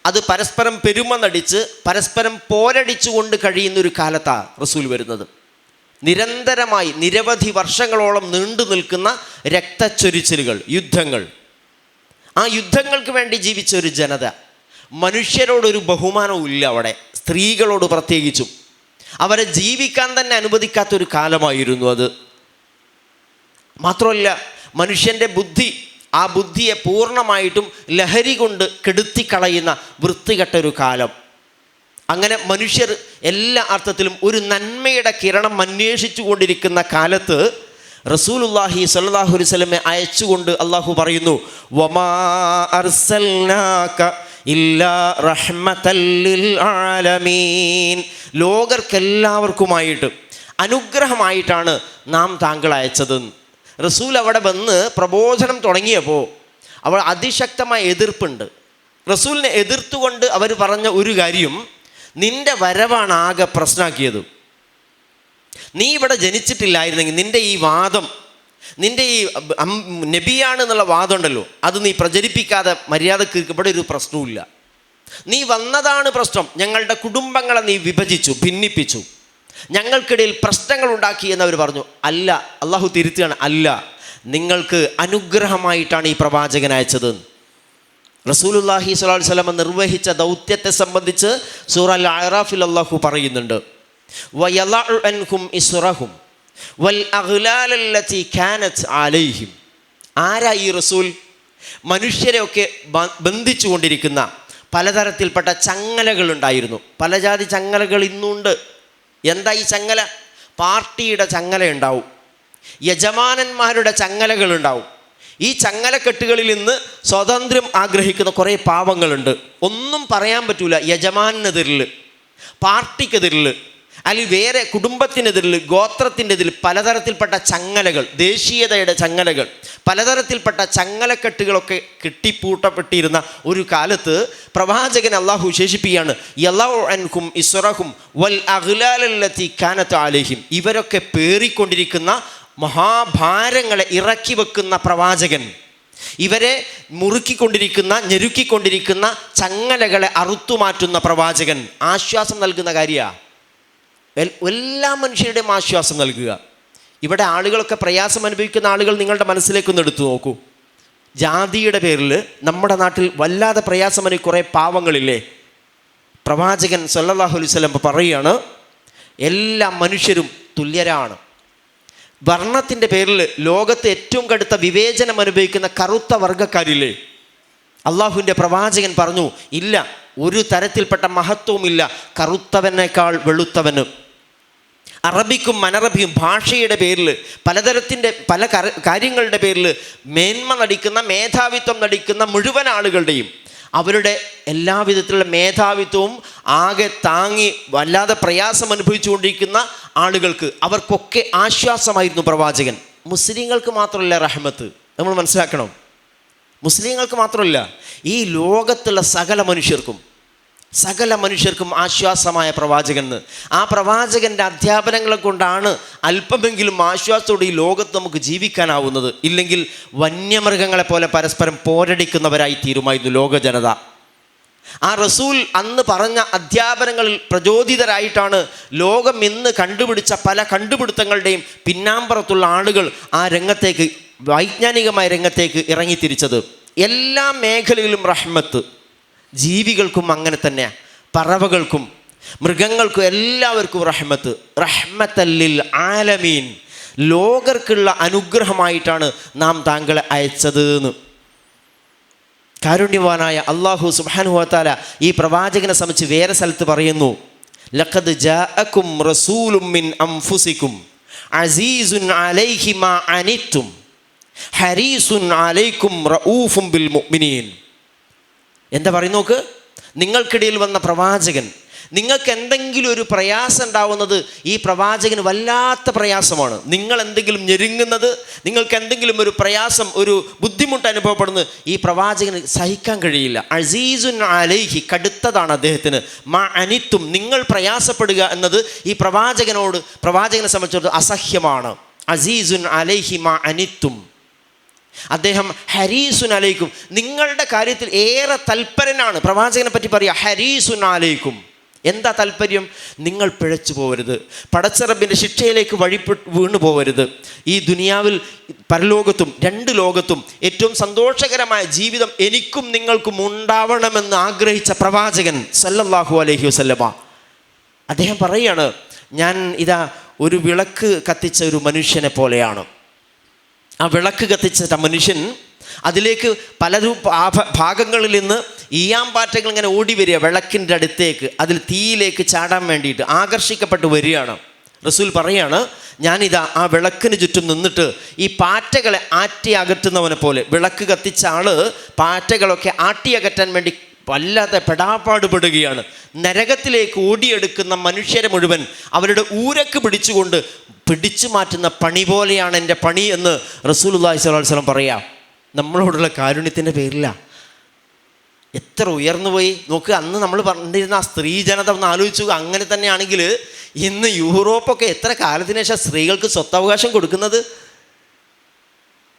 Speaker 1: അത് പരസ്പരം പെരുമ നടിച്ച് പരസ്പരം പോരടിച്ചുകൊണ്ട് കഴിയുന്നൊരു കാലത്താണ് റസൂൽ വരുന്നത്. നിരന്തരമായി നിരവധി വർഷങ്ങളോളം നീണ്ടു നിൽക്കുന്ന രക്തച്ചൊരിച്ചിലുകൾ, യുദ്ധങ്ങൾ. ആ യുദ്ധങ്ങൾക്ക് വേണ്ടി ജീവിച്ച ഒരു ജനത. മനുഷ്യരോടൊരു ബഹുമാനവും ഇല്ല അവിടെ, സ്ത്രീകളോട് പ്രത്യേകിച്ചും. അവരെ ജീവിക്കാൻ തന്നെ അനുവദിക്കാത്തൊരു കാലമായിരുന്നു അത്. മാത്രമല്ല, മനുഷ്യൻ്റെ ബുദ്ധി, ആ ബുദ്ധിയെ പൂർണ്ണമായിട്ടും ലഹരി കൊണ്ട് കെടുത്തിക്കളയുന്ന വൃത്തികെട്ടൊരു കാലം. അങ്ങനെ മനുഷ്യർ എല്ലാ അർത്ഥത്തിലും ഒരു നന്മയുടെ കിരണം അന്വേഷിച്ചു കൊണ്ടിരിക്കുന്ന കാലത്ത് റസൂലുള്ളാഹി സ്വല്ലല്ലാഹു അലൈഹി വസല്ലമയെ അയച്ചുകൊണ്ട് അള്ളാഹു പറയുന്നു, വമാ അർസൽനാക ഇല്ലാ റഹ്മതൽ ലിൽ ആലമീൻ. ലോകർക്കെല്ലാവർക്കുമായിട്ട് അനുഗ്രഹമായിട്ടാണ് നാം താങ്കൾ അയച്ചതെന്ന്. റസൂൽ അവിടെ വന്ന് പ്രബോധനം തുടങ്ങിയപ്പോൾ അവിടെ അതിശക്തമായ എതിർപ്പുണ്ട്. റസൂലിനെ എതിർത്തുകൊണ്ട് അവർ പറഞ്ഞ ഒരു കാര്യം, നിൻ്റെ വരവാണ് ആകെ പ്രശ്നമാക്കിയത്. നീ ഇവിടെ ജനിച്ചിട്ടില്ലായിരുന്നെങ്കിൽ, നിൻ്റെ ഈ വാദം, നിൻ്റെ ഈ നബിയാണ് എന്നുള്ള വാദമുണ്ടല്ലോ, അത് നീ പ്രചരിപ്പിക്കാതെ മര്യാദക്ക് ഇവിടെ ഒരു പ്രശ്നവുമില്ല. നീ വന്നതാണ് പ്രശ്നം. ഞങ്ങളുടെ കുടുംബങ്ങളെ നീ വിഭജിച്ചു, ഭിന്നിപ്പിച്ചു, ഞങ്ങൾക്കിടയിൽ പ്രശ്നങ്ങൾ ഉണ്ടാക്കി എന്നവർ പറഞ്ഞു. അല്ല, അള്ളാഹു തിരുത്തുകയാണ്, അല്ല, നിങ്ങൾക്ക് അനുഗ്രഹമായിട്ടാണ് ഈ പ്രവാചകൻ അയച്ചത്. റസൂലുള്ളാഹി സ്വല്ലല്ലാഹു അലൈഹി വസല്ലം നിർവഹിച്ച ദൗത്യത്തെ സംബന്ധിച്ച് സൂറ അൽ അഅറാഫിൽ അള്ളാഹു പറയുന്നുണ്ട്, വയളഉ അൻഹും ഇസ്റഹും വൽ അഗ്ലാലല്ലതി കാനത് അലൈഹിം. ആരാ ഈ റസൂൽ? മനുഷ്യരെയൊക്കെ ബന്ധിച്ചു കൊണ്ടിരിക്കുന്ന പലതരത്തിൽപ്പെട്ട ചങ്ങലകളുണ്ടായിരുന്നു. പല ജാതി ചങ്ങലകൾ ഇന്നുണ്ട്. എന്താ ഈ ചങ്ങല? പാർട്ടിയുടെ ചങ്ങല ഉണ്ടാവും, യജമാനന്മാരുടെ ചങ്ങലകളുണ്ടാവും. ഈ ചങ്ങലക്കെട്ടുകളിൽ നിന്ന് സ്വാതന്ത്ര്യം ആഗ്രഹിക്കുന്ന കുറേ പാവങ്ങളുണ്ട്. ഒന്നും പറയാൻ പറ്റൂല. യജമാനെതിരിൽ, പാർട്ടിക്കെതിരിൽ, അല്ലെങ്കിൽ വേറെ കുടുംബത്തിനെതിരിൽ, ഗോത്രത്തിൻ്റെ എതിരിൽ പലതരത്തിൽപ്പെട്ട ചങ്ങലകൾ, ദേശീയതയുടെ ചങ്ങലകൾ, പലതരത്തിൽപ്പെട്ട ചങ്ങലക്കെട്ടുകളൊക്കെ കെട്ടിപ്പൂട്ടപ്പെട്ടിരുന്ന ഒരു കാലത്ത് പ്രവാചകൻ അള്ളാഹു വിശേഷിപ്പിക്കുകയാണ്, യളഉ അൻഹും ഇസ്റഹും വൽ അഗ്ലാലല്ലതി കാനത് അലൈഹിം. ഇവരൊക്കെ പേറിക്കൊണ്ടിരിക്കുന്ന മഹാഭാരങ്ങളെ ഇറക്കി വെക്കുന്ന പ്രവാചകൻ, ഇവരെ മുറുക്കിക്കൊണ്ടിരിക്കുന്ന, ഞെരുക്കിക്കൊണ്ടിരിക്കുന്ന ചങ്ങലകളെ അറുത്തുമാറ്റുന്ന പ്രവാചകൻ. ആശ്വാസം നൽകുന്ന കാര്യമാണ്. എല്ലാ മനുഷ്യരുടെയും ആശ്വാസം നൽകുക. ഇവിടെ ആളുകളൊക്കെ പ്രയാസം അനുഭവിക്കുന്ന ആളുകൾ നിങ്ങളുടെ മനസ്സിലേക്കൊന്ന് എടുത്തു നോക്കൂ. ജാതിയുടെ പേരിൽ നമ്മുടെ നാട്ടിൽ വല്ലാതെ പ്രയാസം അനുഭവിക്കുന്ന കുറേ പാവങ്ങളില്ലേ? പ്രവാചകൻ സല്ലല്ലാഹു അലൈഹി വസല്ലം പറയുകയാണ്, എല്ലാ മനുഷ്യരും തുല്യരാണ്. വർണ്ണത്തിൻ്റെ പേരിൽ ലോകത്ത് ഏറ്റവും കടുത്ത വിവേചനം അനുഭവിക്കുന്ന കറുത്ത വർഗ്ഗക്കാരില്ലേ? അള്ളാഹുവിൻ്റെ പ്രവാചകൻ പറഞ്ഞു, ഇല്ല, ഒരു തരത്തിൽപ്പെട്ട മഹത്വവുമില്ല കറുത്തവനേക്കാൾ വെളുത്തവന്. അറബിക്കും അനറബിയും ഭാഷയുടെ പേരിൽ, പല കാര്യങ്ങളുടെ പേരിൽ മേന്മ നടിക്കുന്ന, മേധാവിത്വം നടിക്കുന്ന മുഴുവൻ ആളുകളുടെയും അവരുടെ എല്ലാവിധത്തിലുള്ള മേധാവിത്വവും ആകെ താങ്ങി വല്ലാതെ പ്രയാസം അനുഭവിച്ചുകൊണ്ടിരിക്കുന്ന ആളുകൾക്ക് അവർക്കൊക്കെ ആശ്വാസമായിരുന്നു പ്രവാചകൻ. മുസ്ലിങ്ങൾക്ക് മാത്രമല്ല റഹ്മത്ത്, നമ്മൾ മനസ്സിലാക്കണം. മുസ്ലിങ്ങൾക്ക് മാത്രമല്ല, ഈ ലോകത്തുള്ള സകല മനുഷ്യർക്കും ആശ്വാസമായ പ്രവാചകൻ. ആ പ്രവാചകൻ്റെ അധ്യാപനങ്ങളെ കൊണ്ടാണ് അല്പമെങ്കിലും ആശ്വാസത്തോടെ ഈ ലോകത്ത് നമുക്ക് ജീവിക്കാനാവുന്നത്. ഇല്ലെങ്കിൽ വന്യമൃഗങ്ങളെ പോലെ പരസ്പരം പോരടിക്കുന്നവരായി തീരുമായിരുന്നു ലോക ജനത. ആ റസൂൽ അന്ന് പറഞ്ഞ അധ്യാപനങ്ങളിൽ പ്രചോദിതരായിട്ടാണ് ലോകം ഇന്ന് കണ്ടുപിടിച്ച പല കണ്ടുപിടുത്തങ്ങളുടെയും പിന്നാമ്പുറത്തുള്ള ആളുകൾ ആ രംഗത്തേക്ക്, വൈജ്ഞാനികമായ രംഗത്തേക്ക് ഇറങ്ങിത്തിരിച്ചത്. എല്ലാ മേഖലയിലും റഹ്മത്ത്. ജീവികൾക്കും അങ്ങനെ തന്നെയാണ്, പറവകൾക്കും മൃഗങ്ങൾക്കും എല്ലാവർക്കും റഹ്മത്ത്. റഹ്മത്തല്ലിൽ ആലമീൻ, ലോകർക്കുള്ള അനുഗ്രഹമായിട്ടാണ് നാം താങ്കളെ അയച്ചത് എന്ന് കാരുണ്യവാനായ അല്ലാഹു സുബ്ഹാനഹു വ തആല ഈ പ്രവാചകനെ സംബന്ധിച്ച് വേറെ സ്ഥലത്ത് പറയുന്നു, ലഖദ് ജാഅകും റസൂലും മിൻ അൻഫുസികും അസീസുൻ അലൈഹി മാ അനിത്തും ഹരീസുൻ അലൈക്കും റഊഫും ബിൽ മുഅ്മിനീൻ. എന്താ പറയുന്നു നോക്ക്, നിങ്ങൾക്കിടയിൽ വന്ന പ്രവാചകൻ, നിങ്ങൾക്ക് എന്തെങ്കിലും ഒരു പ്രയാസം ഉണ്ടാവുന്നത് ഈ പ്രവാചകന് വല്ലാത്ത പ്രയാസമാണ്. നിങ്ങൾ എന്തെങ്കിലും ഞെരുങ്ങുന്നത്, നിങ്ങൾക്ക് എന്തെങ്കിലും ഒരു പ്രയാസം, ഒരു ബുദ്ധിമുട്ട് അനുഭവപ്പെടുന്നത് ഈ പ്രവാചകന് സഹിക്കാൻ കഴിയില്ല. അസീസുൻ അലൈഹി, കടുത്തതാണ് അദ്ദേഹത്തിന്. മാ അനിത്തും, നിങ്ങൾ പ്രയാസപ്പെടുക എന്നത് ഈ പ്രവാചകനെ സംബന്ധിച്ചിടത്തോളം അസഹ്യമാണ്. അസീസുൻ അലൈഹി മാ അനിത്തും. അദ്ദേഹം ഹരീസുൻ അലൈക്കും, നിങ്ങളുടെ കാര്യത്തിൽ ഏറെ തൽപരനാണ്. പ്രവാചകനെ പറ്റി പറയുക ഹരീസുൻ അലൈക്കും. എന്താ താല്പര്യം? നിങ്ങൾ പിഴച്ചു പോകരുത്, പടച്ച റബ്ബിൻ്റെ ശിക്ഷയിലേക്ക് വീണു പോകരുത്. ഈ ദുനിയാവിൽ പരലോകത്തും, രണ്ട് ലോകത്തും ഏറ്റവും സന്തോഷകരമായ ജീവിതം എനിക്കും നിങ്ങൾക്കും ഉണ്ടാവണമെന്ന് ആഗ്രഹിച്ച പ്രവാചകൻ സല്ലല്ലാഹു അലൈഹി വസല്ലമ അദ്ദേഹം പറയുകയാണ്, ഞാൻ ഇതാ ഒരു വിളക്ക് കത്തിച്ച ഒരു മനുഷ്യനെ പോലെയാണ്. ആ വിളക്ക് കത്തിച്ച മനുഷ്യൻ, അതിലേക്ക് പലരും ഭാഗങ്ങളിൽ നിന്ന് ഈയാമ്പാറ്റകൾ ഇങ്ങനെ ഓടി വരിക വിളക്കിൻ്റെ അടുത്തേക്ക്, അതിൽ തീയിലേക്ക് ചാടാൻ വേണ്ടിയിട്ട് ആകർഷിക്കപ്പെട്ട് വരികയാണ്. റസൂൽ പറയാണ്, ഞാനിതാ ആ വിളക്കിന് ചുറ്റും നിന്നിട്ട് ഈ പാറ്റകളെ ആട്ടി അകറ്റുന്നവനെ പോലെ, വിളക്ക് കത്തിച്ച ആള് പാറ്റകളൊക്കെ ആട്ടി അകറ്റാൻ വേണ്ടി വല്ലാതെ പെടാപ്പാടുപെടുകയാണ്. നരകത്തിലേക്ക് ഓടിയെടുക്കുന്ന മനുഷ്യരെ മുഴുവൻ അവരുടെ ഊരക്ക് പിടിച്ചു മാറ്റുന്ന പണി പോലെയാണ് എൻ്റെ പണി എന്ന് റസൂലുള്ളാഹി സ്വല്ലല്ലാഹു അലൈഹി വസല്ലം പറയാം. നമ്മളോടുള്ള കാരുണ്യത്തിൻ്റെ പേരിലാണ്. എത്ര ഉയർന്നുപോയി നോക്ക്. അന്ന് നമ്മൾ പറഞ്ഞിരുന്ന ആ സ്ത്രീ ജനത ഒന്ന് ആലോചിച്ചു. അങ്ങനെ തന്നെയാണെങ്കിൽ ഇന്ന് യൂറോപ്പൊക്കെ എത്ര കാലത്തിന് ശേഷം സ്ത്രീകൾക്ക് സ്വത്തവകാശം കൊടുക്കുന്നത്?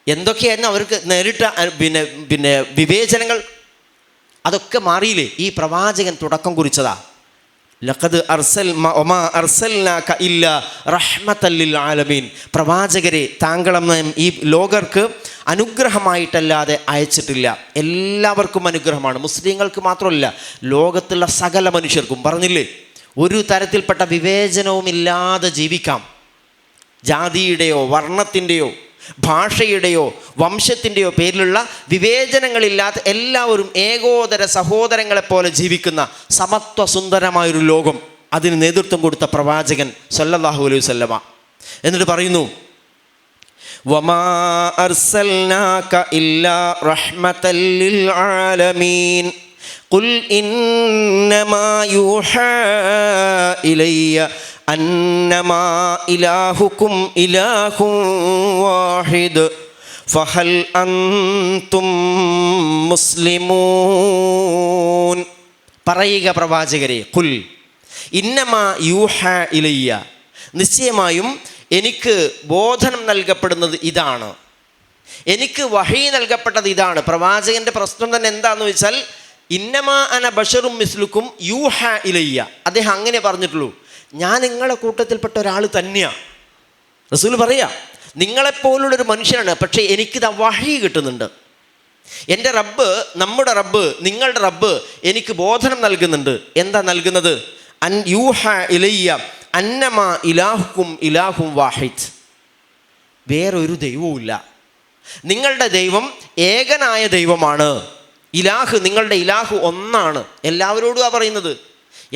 Speaker 1: എന്തൊക്കെയായിരുന്നു അവർക്ക് നേരിട്ട പിന്നെ വിവേചനങ്ങൾ, അതൊക്കെ മാറിയില്ലേ? ഈ പ്രവാചകൻ തുടക്കം കുറിച്ചതാ. ലഖദ് വമാ അർസൽനാക ഇല്ലാ റഹ്മത്തൽ ലിൽ ആലമീൻ. പ്രവാചകരെ, താങ്കളെന്ന ഈ ലോകർക്ക് അനുഗ്രഹമായിട്ടല്ലാതെ അയച്ചിട്ടില്ല. എല്ലാവർക്കും അനുഗ്രഹമാണ്, മുസ്ലിങ്ങൾക്ക് മാത്രമല്ല, ലോകത്തുള്ള സകല മനുഷ്യർക്കും. പറഞ്ഞില്ലേ, ഒരു തരത്തിൽപ്പെട്ട വിവേചനവുമില്ലാതെ ജീവിക്കാം. ജാതിയുടെയോ വർണ്ണത്തിൻ്റെയോ ഭാഷയുടെയോ വംശത്തിൻ്റെയോ പേരിലുള്ള വിവേചനങ്ങളില്ലാത്ത എല്ലാവരും ഏകോദര സഹോദരങ്ങളെപ്പോലെ ജീവിക്കുന്ന സമത്വ സുന്ദരമായൊരു ലോകം, അതിന് നേതൃത്വം കൊടുത്ത പ്രവാചകൻ സല്ലല്ലാഹു അലൈഹി വസല്ലമ. എന്നിട്ട് പറയുന്നു, വമാ അർസൽനാക ഇല്ലാ റഹ്മത്തൽ ലിൽ ആലമീൻ ഖുൽ ഇന്നമാ യൂഹാ ഇലയ്യ അന്നമാ ഇലാഹുക്കും ഇലാഹും വാഹിദ് ഫഹൽ അൻതും മുസ്ലിമൂൻ. പറയുക പ്രവാചകരെ, ഖുൽ ഇന്നമാ യൂഹാ ഇലയ്യ, നിശ്ചയമായും എനിക്ക് ബോധനം നൽകപ്പെടുന്നത് ഇതാണ്, എനിക്ക് വഹീ നൽകപ്പെട്ടത് ഇതാണ്. പ്രവാചകൻ്റെ പ്രശ്നം തന്നെ എന്താണെന്ന് വെച്ചാൽ, ഇന്നമാ അന ബശറും മിസ്ലുക്കും യൂഹാ ഇലയ്യ. അദ്ദേഹം അങ്ങനെ പറഞ്ഞിട്ടുള്ളൂ, ഞാൻ നിങ്ങളെ കൂട്ടത്തിൽപ്പെട്ട ഒരാൾ തന്നെയാണ്. റസൂൽ പറയാ, നിങ്ങളെപ്പോലുള്ളൊരു മനുഷ്യനാണ്, പക്ഷേ എനിക്കിത് വഹീ കിട്ടുന്നുണ്ട്. എൻ്റെ റബ്ബ്, നമ്മുടെ റബ്ബ്, നിങ്ങളുടെ റബ്ബ് എനിക്ക് ബോധനം നൽകുന്നുണ്ട്. എന്താ നൽകുന്നത്? അൻ യൂഹാ ഇലയ്യ അന്നമാ ഇലാഹുക്കും ഇലാഹും വാഹിദ്. വേറൊരു ദൈവവുമില്ല, നിങ്ങളുടെ ദൈവം ഏകനായ ദൈവമാണ്. ഇലാഹ്, നിങ്ങളുടെ ഇലാഹ് ഒന്നാണ്. എല്ലാവരോടും പറയുന്നത്,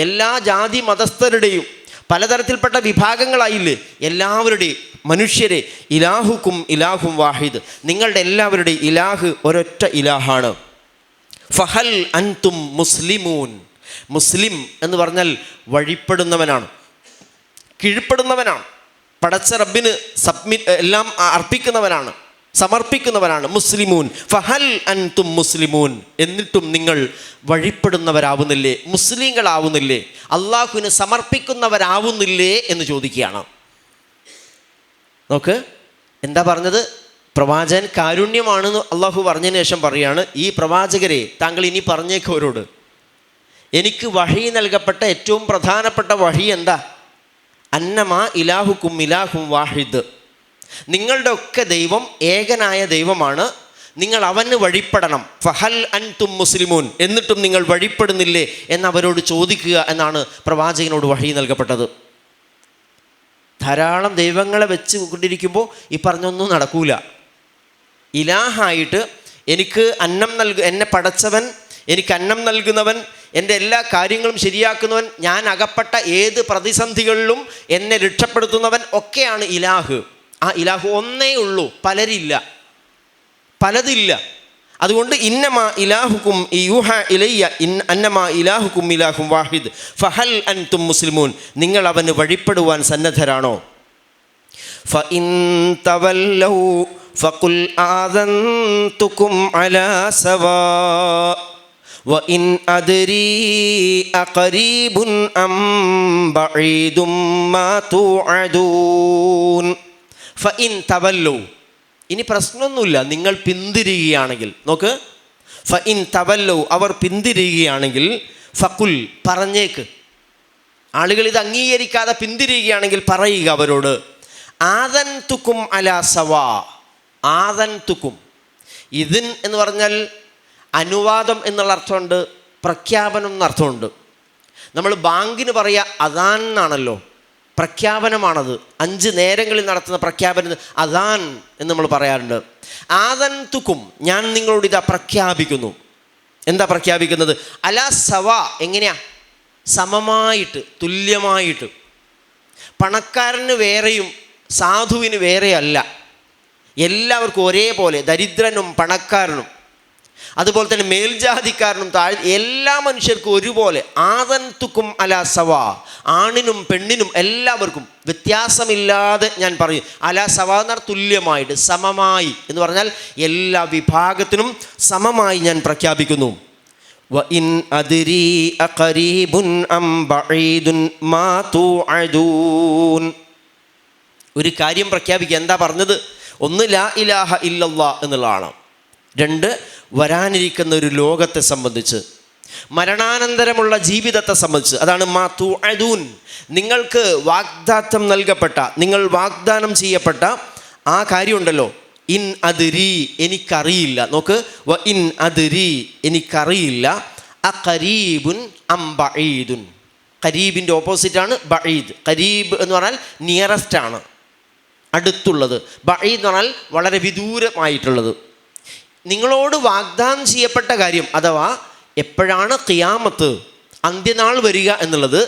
Speaker 1: എല്ലാ ജാതി മതസ്ഥരുടെയും പലതരത്തിൽപ്പെട്ട വിഭാഗങ്ങളായില്ലേ, എല്ലാവരുടെയും മനുഷ്യരെ, ഇലാഹുക്കും ഇലാഹും വാഹിദ്, നിങ്ങളുടെ എല്ലാവരുടെയും ഇലാഹ് ഒരൊറ്റ ഇലാഹാണ്. ഫഹൽ അൻതും മുസ്ലിമൂൻ. മുസ്ലിം എന്ന് പറഞ്ഞാൽ വഴിപ്പെടുന്നവനാണ്, കീഴ്പ്പെടുന്നവനാണ്, പടച്ച റബ്ബിന് എല്ലാം അർപ്പിക്കുന്നവനാണ്, സമർപ്പിക്കുന്നവനാണ്. മുസ്ലിമൂൻ, ഫഹൽ അൻതും മുസ്ലിമൂൻ. എന്നിട്ടും നിങ്ങൾ വഴിപ്പെടുന്നവരാവുന്നില്ലേ, മുസ്ലിങ്ങളാവുന്നില്ലേ, അള്ളാഹുവിന് സമർപ്പിക്കുന്നവരാവുന്നില്ലേ എന്ന് ചോദിക്കുകയാണ്. നോക്ക്, എന്താ പറഞ്ഞത്? പ്രവാചകൻ കാരുണ്യമാണെന്ന് അള്ളാഹു പറഞ്ഞതിന് ശേഷം പറയാണ്, ഈ പ്രവാചകരെ താങ്കൾ ഇനി പറഞ്ഞേക്കവരോട്, എനിക്ക് വഹി നൽകപ്പെട്ട ഏറ്റവും പ്രധാനപ്പെട്ട വഹി എന്താ? അന്നമാ ഇലാഹുക്കും ഇലാഹും വാഹിദ്. നിങ്ങളുടെ ഒക്കെ ദൈവം ഏകനായ ദൈവമാണ്, നിങ്ങൾ അവന് വഴിപ്പെടണം. ഫഹൽ അൻതും മുസ്ലിമൂൻ. എന്നിട്ടും നിങ്ങൾ വഴിപ്പെടുന്നില്ലേ എന്നവരോട് ചോദിക്കുക എന്നാണ് പ്രവാചകനോട് വഹി നൽകപ്പെട്ടത്. ധാരാളം ദൈവങ്ങളെ വെച്ച് കൊണ്ടിരിക്കുമ്പോൾ ഈ പറഞ്ഞൊന്നും നടക്കൂല. ഇലാഹായിട്ട് എനിക്ക് എന്നെ പടച്ചവൻ, എനിക്ക് അന്നം നൽകുന്നവൻ, എൻ്റെ എല്ലാ കാര്യങ്ങളും ശരിയാക്കുന്നവൻ, ഞാൻ അകപ്പെട്ട ഏത് പ്രതിസന്ധികളിലും എന്നെ രക്ഷപ്പെടുത്തുന്നവൻ ഒക്കെയാണ് ഇലാഹ്. ആ ഇലാഹു ഒന്നേ ഉള്ളൂ, പലതില്ല. അതുകൊണ്ട് ഇന്നമാ ഇലാഹുക്കും യൂഹാ ഇലയ്യ അന്നമാ ഇലാഹുക്കും ഇലാഹും വാഹിദ് ഫഹൽ അൻതും മുസ്ലിമൂൻ. നിങ്ങൾ അവന് വഴിപ്പെടുവാൻ സന്നദ്ധരാണോ? ഫഇൻ തവല്ലൗ ഫഖുൽ ആദൻതുകും അലാ സവാ വഇൻ അദ്രീ അഖരീബുൻ അം ബഈദും മാ തുഅദൂൻ. ഫഇൻ തവല്ലൗ, ഇനി പ്രശ്നമൊന്നുമില്ല, നിങ്ങൾ പിന്തിരിയുകയാണെങ്കിൽ. നോക്ക്, ഫഇൻ തവല്ലൗ, അവർ പിന്തിരിയുകയാണെങ്കിൽ, ഫഖുൽ, പറഞ്ഞേക്ക്. ആളുകൾ ഇത് അംഗീകരിക്കാതെ പിന്തിരിയുകയാണെങ്കിൽ പറയുക അവരോട്, ആദൻതുകും അലാ സവാ. ആദൻതുകും, ഇതിൻ എന്ന് പറഞ്ഞാൽ അനുവാദം എന്നുള്ള അർത്ഥമുണ്ട്, പ്രഖ്യാപനം എന്നർത്ഥമുണ്ട്. നമ്മൾ ബാങ്കിന് പറയുക അദാൻ എന്നാണല്ലോ, പ്രഖ്യാപനമാണത്. 5 നേരങ്ങളിൽ നടത്തുന്ന പ്രഖ്യാപനം അദാൻ എന്ന് നമ്മൾ പറയാറുണ്ട്. ആദൻതുകും, ഞാൻ നിങ്ങളോട് ഇതാ പ്രഖ്യാപിക്കുന്നു. എന്താ പ്രഖ്യാപിക്കുന്നത്? അലാ സവാ, എങ്ങനെയാ? സമമായിട്ട്, തുല്യമായിട്ട്. പണക്കാരന് വേറെയും സാധുവിന് വേറെയല്ല, എല്ലാവർക്കും ഒരേപോലെ, ദരിദ്രനും പണക്കാരനും അതുപോലെ തന്നെ മേൽജാതിക്കാരനും എല്ലാ മനുഷ്യർക്കും ഒരുപോലെ. ആദൻതുകും അലാ സവാ, ആണിനും പെണ്ണിനും എല്ലാവർക്കും വ്യത്യാസമില്ലാതെ ഞാൻ പറയും. അലാ സവാ എന്ന് പറഞ്ഞാൽ തുല്യമായിട്ട്, സമമായി എന്ന് പറഞ്ഞാൽ എല്ലാ വിഭാഗത്തിനും സമമായി ഞാൻ പ്രഖ്യാപിക്കുന്നു. വഇൻ അദ്രീ അഖരീബുൻ അം ബഈദുൻ മാ തുഅദൂൻ. ഒരു കാര്യം പ്രഖ്യാപിക്കുക. എന്താ പറഞ്ഞത്? ഒന്ന് ലാ ഇലാഹ ഇല്ലല്ലാ എന്നുള്ളതാണ്. രണ്ട്, വരാനിരിക്കുന്ന ഒരു ലോകത്തെ സംബന്ധിച്ച്, മരണാനന്തരമുള്ള ജീവിതത്തെ സംബന്ധിച്ച്. അതാണ് മാ തുഅദൂൻ, നിങ്ങൾക്ക് വാഗ്ദാനം നൽകപ്പെട്ട, നിങ്ങൾ വാഗ്ദാനം ചെയ്യപ്പെട്ട ആ കാര്യമുണ്ടല്ലോ. ഇൻ അദ്രി, എനിക്കറിയില്ല. നോക്ക്, വ ഇൻ അദ്രി, എനിക്കറിയില്ല. അഖരീബുൻ അം ബഈദുൻ. ഖരീബിൻ്റെ ഓപ്പോസിറ്റാണ് ബഈദ്. ഖരീബ് എന്ന് പറഞ്ഞാൽ നിയറസ്റ്റ് ആണ്, അടുത്തുള്ളത്. ബഈദ് എന്ന് പറഞ്ഞാൽ വളരെ വിദൂരമായിട്ടുള്ളത്. നിങ്ങളോട് വാഗ്ദാനം ചെയ്യപ്പെട്ട കാര്യം, അഥവാ എപ്പോഴാണ് ഖിയാമത്ത്, അന്ത്യനാൾ വരിക എന്നുള്ളത്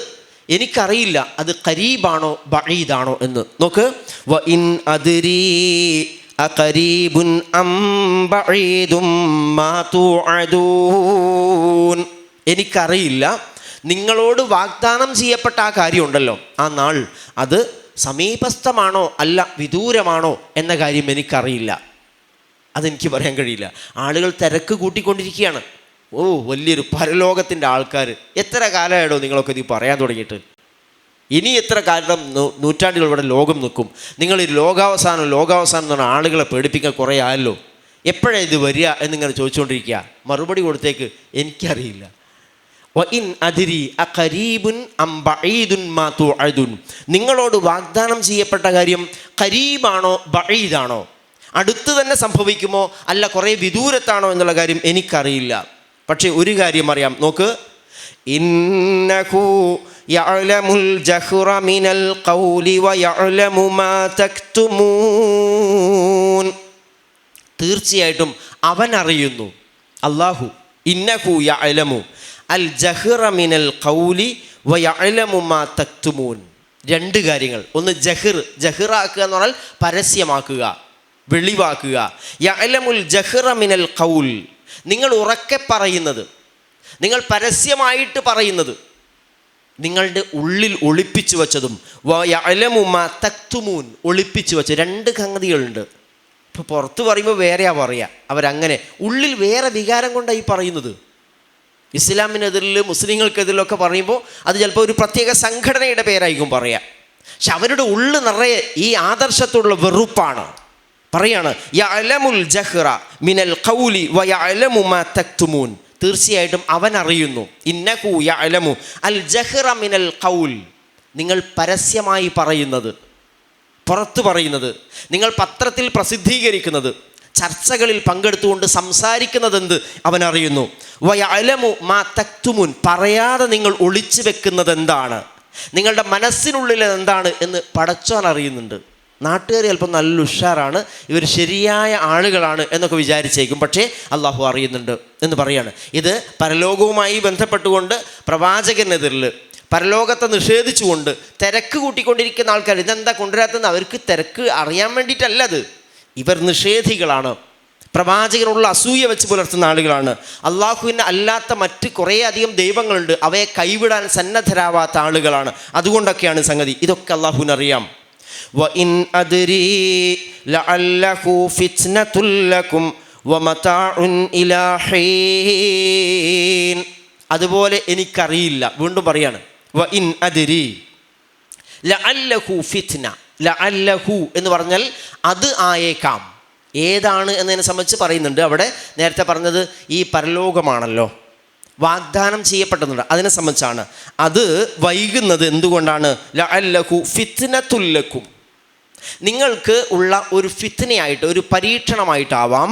Speaker 1: എനിക്കറിയില്ല. അത് ഖരീബാണോ ബഈദാണോ എന്ന് നോക്ക്. വ ഇൻ അദ്രി അഖരീബുൻ അം ബഈദും മാ തുഅദൂൻ. എനിക്കറിയില്ല നിങ്ങളോട് വാഗ്ദാനം ചെയ്യപ്പെട്ട ആ കാര്യമുണ്ടല്ലോ, ആ നാൾ, അത് സമീപസ്ഥമാണോ അല്ല വിദൂരമാണോ എന്ന കാര്യം എനിക്കറിയില്ല. അതെനിക്ക് പറയാൻ കഴിയില്ല. ആളുകൾ തിരക്ക് കൂട്ടിക്കൊണ്ടിരിക്കുകയാണ്. ഓ, വലിയൊരു പരലോകത്തിൻ്റെ ആൾക്കാർ. എത്ര കാലമായിടോ നിങ്ങളൊക്കെ ഇത് പറയാൻ തുടങ്ങിയിട്ട്? ഇനി എത്ര കാലം, നൂറ്റാണ്ടുകൾ ഇവിടെ ലോകം നിൽക്കും? നിങ്ങൾ ഈ ലോകാവസാനം എന്ന് പറഞ്ഞ ആളുകളെ പേടിപ്പിക്കാൻ കുറേ ആയല്ലോ. എപ്പോഴാണ് ഇത് വരിക എന്നിങ്ങനെ ചോദിച്ചുകൊണ്ടിരിക്കുക. മറുപടി കൊടുത്തേക്ക്, എനിക്കറിയില്ല. വ ഇൻ അദ്രി അഖരീബുൻ അം ബഈദുൻ മാ തുഅദുൻ. നിങ്ങളോട് വാഗ്ദാനം ചെയ്യപ്പെട്ട കാര്യം ഖരീബാണോ ബഈദാണോ, അടുത്ത് തന്നെ സംഭവിക്കുമോ അല്ല കുറേ വിദൂരത്താണോ എന്നുള്ള കാര്യം എനിക്കറിയില്ല. പക്ഷേ ഒരു കാര്യം അറിയാം. നോക്ക്, ഇന്നഹു യഅലമുൽ ജഹ്റ മിനൽ ഖൗലി വ യഅലമു മാ തക്തുമൂൻ. തീർച്ചയായിട്ടും അവൻ അറിയുന്നു, അല്ലാഹു. ഇന്നഹു യഅലമു അൽ ജഹ്റ മിനൽ ഖൗലി വ യഅലമു മാ തക്തുമൂൻ. രണ്ട് കാര്യങ്ങൾ. ഒന്ന് ജഹ്റാക്കുക എന്ന് പറഞ്ഞാൽ പരസ്യമാക്കുക, വെളിവാക്കുക. യഅലമുൽ ജഹ്റ മിനൽ ഖൗൽ, നിങ്ങൾ ഉറക്കെ പറയുന്നത്, നിങ്ങൾ പരസ്യമായിട്ട് പറയുന്നത്, നിങ്ങളുടെ ഉള്ളിൽ ഒളിപ്പിച്ചു വച്ചതും. വ യഅലമു മാ തക്തുമൂൻ, ഒളിപ്പിച്ചു വച്ച. രണ്ട് സംഗതികളുണ്ട്. ഇപ്പോൾ പുറത്ത് പറയുമ്പോൾ വേറെയാ പറയുക, അവരങ്ങനെ ഉള്ളിൽ വേറെ വികാരം കൊണ്ടാണ് ഈ പറയുന്നത്. ഇസ്ലാമിനെതിരിൽ മുസ്ലിങ്ങൾക്കെതിരിലൊക്കെ പറയുമ്പോൾ അത് ചിലപ്പോൾ ഒരു പ്രത്യേക സംഘടനയുടെ പേരായിരിക്കും പറയുക. പക്ഷെ അവരുടെ ഉള്ളിൽ നിറയെ ഈ ആദർശത്തോടുള്ള വെറുപ്പാണ്. പറയാണ് യഅലമുൽ ജഹ്റ മിനൽ ഖൗലി വ യഅലമു മാ തക്തുമൂൻ. തീർച്ചയായിട്ടും അവൻ അറിയുന്നു. ഇന്നഹു യഅലമു അൽ ജഹ്റ മിനൽ ഖൗൽ, നിങ്ങൾ പരസ്യമായി പറയുന്നത്, പുറത്ത് പറയുന്നത്, നിങ്ങൾ പത്രത്തിൽ പ്രസിദ്ധീകരിക്കുന്നത്, ചർച്ചകളിൽ പങ്കെടുത്തുകൊണ്ട് സംസാരിക്കുന്നതെന്ത് അവൻ അറിയുന്നു. വ യഅലമു മാ തക്തുമൂൻ, പറയാതെ നിങ്ങൾ ഒളിച്ചു വെക്കുന്നത് എന്താണ്, നിങ്ങളുടെ മനസ്സിനുള്ളിൽ എന്താണ് എന്ന് പടച്ചോൻ അറിയുന്നുണ്ട്. നാട്ടുകാർ ചിലപ്പോൾ നല്ല ഉഷാറാണ്, ഇവർ ശരിയായ ആളുകളാണ് എന്നൊക്കെ വിചാരിച്ചേക്കും. പക്ഷേ അള്ളാഹു അറിയുന്നുണ്ട് എന്ന് പറയാണ്. ഇത് പരലോകവുമായി ബന്ധപ്പെട്ടുകൊണ്ട് പ്രവാചകനെതിരിൽ പരലോകത്തെ നിഷേധിച്ചുകൊണ്ട് തിരക്ക് കൂട്ടിക്കൊണ്ടിരിക്കുന്ന ആൾക്കാർ, ഇതെന്താ കൊണ്ടുവരാത്തതെന്ന് അവർക്ക് തിരക്ക് അറിയാൻ വേണ്ടിയിട്ടല്ല. അത് ഇവർ നിഷേധികളാണ്, പ്രവാചകനുള്ള അസൂയ വെച്ച് പുലർത്തുന്ന ആളുകളാണ്. അള്ളാഹുവിനെ അല്ലാത്ത മറ്റ് കുറേ അധികം ദൈവങ്ങളുണ്ട്, അവയെ കൈവിടാൻ സന്നദ്ധരാവാത്ത ആളുകളാണ്. അതുകൊണ്ടൊക്കെയാണ് സംഗതി. ഇതൊക്കെ അള്ളാഹുവിനറിയാം. വ ഇൻ അദ്രി ലഅല്ലഹു ഫിത്നതുൽ ലക്കും വ മതാഉൻ ഇലാ ഹീൻ. അതുപോലെ എനിക്കറിയില്ല. വീണ്ടും പറയാണ്, വ ഇൻ അദ്രി ലഅല്ലഹു ഫിത്ന. ലഅല്ലഹു എന്ന് പറഞ്ഞാൽ അത് ആയേക്കാം. ഏതാണ് എന്നതിനെ സംബന്ധിച്ച് പറയുന്നുണ്ട്. അവിടെ നേരത്തെ പറഞ്ഞത് ഈ പരലോകമാണല്ലോ, വാഗ്ദാനം ചെയ്യപ്പെട്ടതുണ്ട്, അതിനെ സംബന്ധിച്ചാണ്. അത് വൈകുന്നത് എന്തുകൊണ്ടാണ്? ലഅല്ലഹു ഫിത്നതുൽ ലക്കും, നിങ്ങൾക്ക് ഉള്ള ഒരു ഫിത്നയായിട്ട്, ഒരു പരീക്ഷണമായിട്ടാവാം.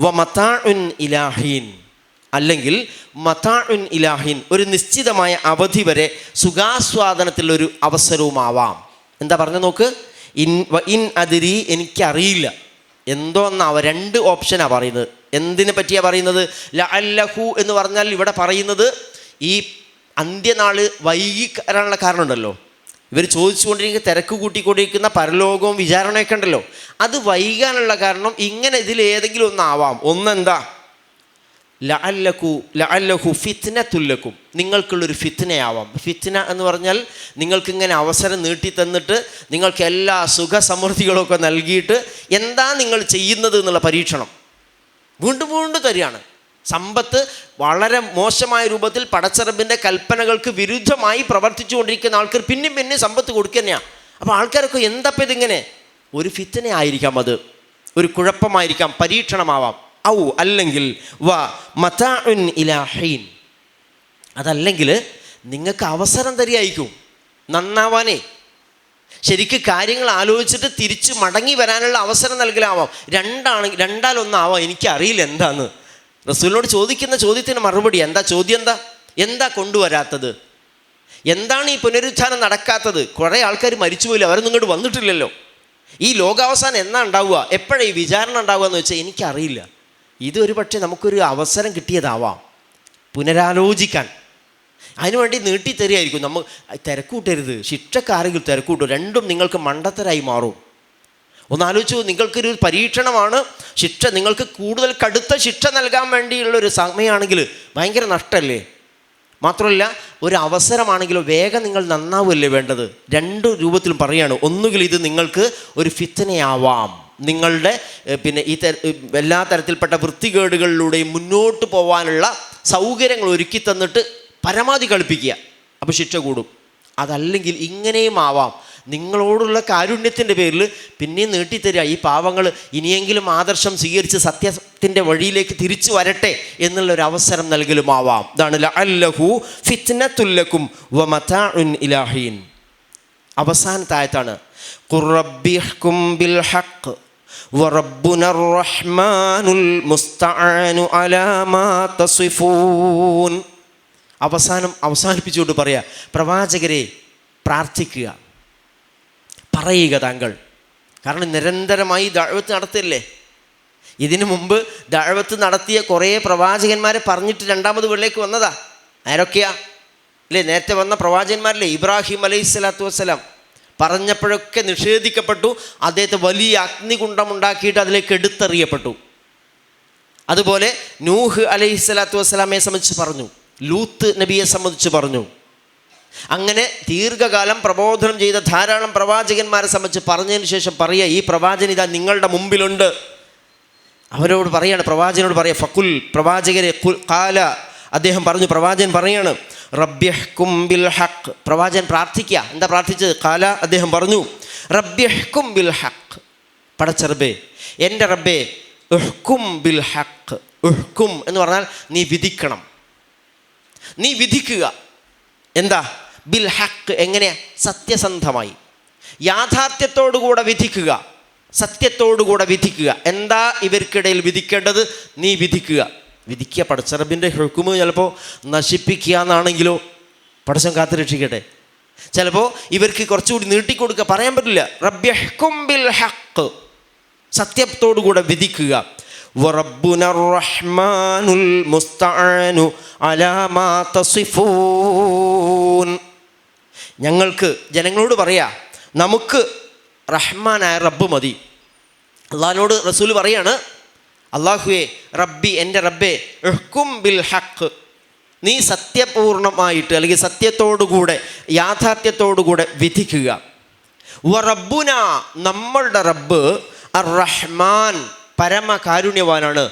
Speaker 1: വ മതാഉൻ ഇലാ ഹീൻ, അല്ലെങ്കിൽ മതാഉൻ ഇലാ ഹീൻ, ഒരു നിശ്ചിതമായ അവധി വരെ സുഖാസ്വാദനത്തിലൊരു അവസരവുമാവാം. എന്താ പറഞ്ഞു നോക്ക്, ഇൻ അദ്രി എനിക്കറിയില്ല. എന്തോ എന്നാവ, രണ്ട് ഓപ്ഷനാണ് പറയുന്നത്. എന്തിനെ പറ്റിയാണ് പറയുന്നത്? ലഅല്ലഹു എന്ന് പറഞ്ഞാൽ ഇവിടെ പറയുന്നത് ഈ അന്ത്യനാള് വൈകിക്കാനുള്ള കാരണമുണ്ടല്ലോ. ഇവർ ചോദിച്ചുകൊണ്ടിരിക്കുന്ന, തിരക്ക് കൂട്ടിക്കൊണ്ടിരിക്കുന്ന പരലോകവും വിചാരണയൊക്കെ ഉണ്ടല്ലോ, അത് വൈകാനുള്ള കാരണം ഇങ്ങനെ ഇതിലേതെങ്കിലും ഒന്നാവാം. ഒന്നെന്താ? ലഅല്ലഹു ഫിത്നതുൽ ലക്കും, നിങ്ങൾക്കുള്ളൊരു ഫിത്നയാവാം. ഫിത്ന എന്ന് പറഞ്ഞാൽ നിങ്ങൾക്കിങ്ങനെ അവസരം നീട്ടി തന്നിട്ട് നിങ്ങൾക്ക് എല്ലാ സുഖ സമൃദ്ധികളൊക്കെ നൽകിയിട്ട് എന്താ നിങ്ങൾ ചെയ്യുന്നത് എന്നുള്ള പരീക്ഷണം വീണ്ടും വീണ്ടും തരികയാണ്. സമ്പത്ത് വളരെ മോശമായ രൂപത്തിൽ പടച്ചറബിൻ്റെ കൽപ്പനകൾക്ക് വിരുദ്ധമായി പ്രവർത്തിച്ചു കൊണ്ടിരിക്കുന്ന ആൾക്കാർ പിന്നെയും സമ്പത്ത് കൊടുക്കുക തന്നെയാണ്. അപ്പോൾ ആൾക്കാരൊക്കെ എന്തപ്പം ഇതിങ്ങനെ? ഒരു ഫിത്ന ആയിരിക്കാം അത്. ഒരു കുഴപ്പമായിരിക്കാം, പരീക്ഷണമാവാം. ഔ അല്ലെങ്കിൽ വ മതാഉൻ ഇലാ ഹീൻ, അതല്ലെങ്കിൽ നിങ്ങൾക്ക് അവസരം തരികയായിരിക്കും നന്നാവാനേ. ശരിക്ക് കാര്യങ്ങൾ ആലോചിച്ചിട്ട് തിരിച്ച് മടങ്ങി വരാനുള്ള അവസരം നൽകലാവാം. രണ്ടാലൊന്നാവാം. എനിക്കറിയില്ല എന്താന്ന്. റസൂലിനോട് ചോദിക്കുന്ന ചോദ്യത്തിന് മറുപടി എന്താ? ചോദ്യം എന്താ കൊണ്ടുവരാത്തത്? എന്താണ് ഈ പുനരുത്ഥാനം നടക്കാത്തത്? കുറേ ആൾക്കാർ മരിച്ചുപോയില്ല, അവരൊന്നും ഇങ്ങോട്ട് വന്നിട്ടില്ലല്ലോ. ഈ ലോകാവസാനം എന്നാ ഉണ്ടാവുക, എപ്പോഴാണ് ഈ വിചാരണ ഉണ്ടാവുക എന്ന് വെച്ചാൽ എനിക്കറിയില്ല. ഇതൊരു പക്ഷേ നമുക്കൊരു അവസരം കിട്ടിയതാവാം പുനരാലോചിക്കാൻ. അതിനുവേണ്ടി നീട്ടിത്തരികയായിരിക്കും. നമ്മൾ തിരക്കൂട്ടരുത്, ശിക്ഷക്കാരെങ്കിലും തിരക്കൂട്ടും. രണ്ടും നിങ്ങൾക്ക് മണ്ടത്തരായി മാറും. ഒന്നാലോചിച്ചു, നിങ്ങൾക്കൊരു പരീക്ഷണമാണ്, ശിക്ഷ നിങ്ങൾക്ക് കൂടുതൽ കടുത്ത ശിക്ഷ നൽകാൻ വേണ്ടിയുള്ളൊരു സമയമാണെങ്കിൽ ഭയങ്കര നഷ്ടമല്ലേ? മാത്രമല്ല ഒരു അവസരമാണെങ്കിലും വേഗം നിങ്ങൾ നന്നാവുമല്ലേ വേണ്ടത്? രണ്ട് രൂപത്തിലും പറയുകയാണ്. ഒന്നുകിൽ ഇത് നിങ്ങൾക്ക് ഒരു ഫിത്നയാവാം, നിങ്ങളുടെ എല്ലാ തരത്തിൽപ്പെട്ട വൃത്തികേടുകളിലൂടെയും മുന്നോട്ട് പോകാനുള്ള സൗകര്യങ്ങൾ ഒരുക്കി തന്നിട്ട് പരമാവധി കളിപ്പിക്കുക, അപ്പോൾ ശിക്ഷ കൂടും. അതല്ലെങ്കിൽ ഇങ്ങനെയും ആവാം, നിങ്ങളോടുള്ള കാരുണ്യത്തിൻ്റെ പേരിൽ പിന്നെയും നീട്ടിത്തരിക. ഈ പാവങ്ങൾ ഇനിയെങ്കിലും ആദർശം സ്വീകരിച്ച് സത്യത്തിൻ്റെ വഴിയിലേക്ക് തിരിച്ചു വരട്ടെ എന്നുള്ളൊരു അവസരം നൽകലുമാവാം. ഇതാണ് ലഅല്ലഹു ഫിത്നത്തുൽ ലക്കും വമതാഉൻ ഇലാ ഹീൻ. അവസാനത്തെ ആയത്താണ് ഖുർ റബ്ബി ഇഹ്കും ബിൽ ഹഖ് വറബ്ബുനർ റഹ്മാനുൽ മുസ്തആനു അലാ മാ തസിഫൂൻ. അവസാനിപ്പിച്ചുകൊണ്ട് പറയാ, പ്രവാചകരെ പ്രാർത്ഥിക്കുക, പറയുക താങ്കൾ. കാരണം നിരന്തരമായി ദഅവത്ത് നടത്തില്ലേ. ഇതിനു മുമ്പ് ദഅവത്ത് നടത്തിയ കുറേ പ്രവാചകന്മാരെ പറഞ്ഞിട്ട് രണ്ടാമത് വെളിയിലേക്ക് വന്നതാ. ആരൊക്കെയാ അല്ലേ? നേരത്തെ വന്ന പ്രവാചകന്മാരല്ലേ? ഇബ്രാഹിം അലൈഹിസ്സലാത്തു വസ്സലാം പറഞ്ഞപ്പോഴൊക്കെ നിഷേധിക്കപ്പെട്ടു. അദ്ദേഹത്തെ വലിയ അഗ്നികുണ്ഡമുണ്ടാക്കിയിട്ട് അതിലേക്ക് എടുത്തെറിയപ്പെട്ടു. അതുപോലെ നൂഹ് അലൈഹിസ്സലാത്തു വസ്സലാമയെ സംബന്ധിച്ച് പറഞ്ഞു, ലൂത്ത് നബിയെ സംബന്ധിച്ച് പറഞ്ഞു. അങ്ങനെ ദീർഘകാലം പ്രബോധനം ചെയ്ത ധാരാളം പ്രവാചകന്മാരെ സംബന്ധിച്ച് പറഞ്ഞതിന് ശേഷം പറയുക, ഈ പ്രവാചകൻ ഇതാ നിങ്ങളുടെ മുമ്പിലുണ്ട്. അവരോട് പറയാണ്, പ്രവാചകനോട് പറയുക, ഫഖുൽ, പ്രവാചകരെ, ഖാല, അദ്ദേഹം പറഞ്ഞു, പ്രവാചകൻ പറയാണ്, റബ്ബിഹ്കും ബിൽ ഹഖ്. പ്രവാചകൻ പ്രാർത്ഥിക്കുക. എന്താ പ്രാർത്ഥിച്ചത്? ഖാല, അദ്ദേഹം പറഞ്ഞു, റബ്ബിഹ്കും ബിൽ ഹഖ്, പടച്ച റബ്ബേ, എൻ്റെ റബ്ബേ, ഇഹ്കും ബിൽ ഹഖ്. ഇഹ്കും എന്ന് പറഞ്ഞാൽ നീ വിധിക്കണം, നീ വിധിക്കുക. എന്താ? ബിൽ ഹഖ്, എങ്ങനെയാ? സത്യസന്ധമായി, യാഥാർത്ഥ്യത്തോടുകൂടെ വിധിക്കുക, സത്യത്തോടുകൂടെ വിധിക്കുക. എന്താ ഇവർക്കിടയിൽ വിധിക്കേണ്ടത്? നീ വിധിക്കുക. വിധിക്കുക. പടച്ചറബിൻ്റെ ഹുക്കുമ് ചിലപ്പോൾ നശിപ്പിക്കുക എന്നാണെങ്കിലോ, പടച്ചൻ കാത്തു രക്ഷിക്കട്ടെ. ചിലപ്പോൾ ഇവർക്ക് കുറച്ചുകൂടി നീട്ടിക്കൊടുക്കുക, പറയാൻ പറ്റില്ല. റബ്ബിഹ്കും ബിൽ ഹഖ്, സത്യത്തോടുകൂടെ വിധിക്കുക. വറബ്ബുനർ റഹ്മാനുൽ മുസ്തആനു അലാ മാ തസിഫൂൻ. ഞങ്ങൾക്ക്, ജനങ്ങളോട് പറയാ, നമുക്ക് റഹ്മാനായ റബ്ബ് മതി. അള്ളാഹിനോട് റസൂൽ പറയാണ്, അള്ളാഹുവേ, റബ്ബി, എൻ്റെ റബ്ബേ, ഇഹ്കും ബിൽ ഹഖ്, നീ സത്യപൂർണമായിട്ട് അല്ലെങ്കിൽ സത്യത്തോടുകൂടെ യാഥാർത്ഥ്യത്തോടുകൂടെ വിധിക്കുക. വറബ്ബുന, നമ്മളുടെ റബ്ബ്, അർ റഹ്മാൻ, പരമകാരുണ്യവാനാണ്.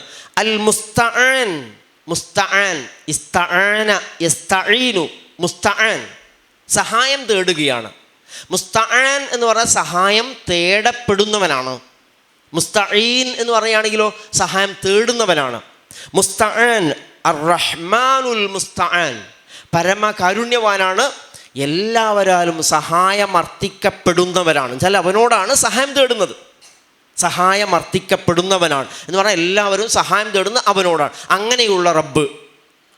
Speaker 1: അൽ മുസ്തആൻ, മുസ്തആൻ, ഇസ്തആന യസ്തഈനു, മുസ്തആൻ, സഹായം തേടുകയാണ്. മുസ്തആൻ എന്ന് പറഞ്ഞാൽ സഹായം തേടപ്പെടുന്നവനാണ്. മുസ്തഈൻ എന്ന് പറയുകയാണെങ്കിലോ സഹായം തേടുന്നവനാണ്. മുസ്തആൻ, അർ റഹ്മാനുൽ മുസ്തആൻ, പരമകാരുണ്യവാനാണ്, എല്ലാവരാലും സഹായമർത്ഥിക്കപ്പെടുന്നവരാണ്. ചില അവനോടാണ് സഹായം തേടുന്നത്. സഹായമർത്ഥിക്കപ്പെടുന്നവനാണ് എന്ന് പറഞ്ഞാൽ എല്ലാവരും സഹായം തേടുന്ന അവനോടാണ്. അങ്ങനെയുള്ള റബ്ബ്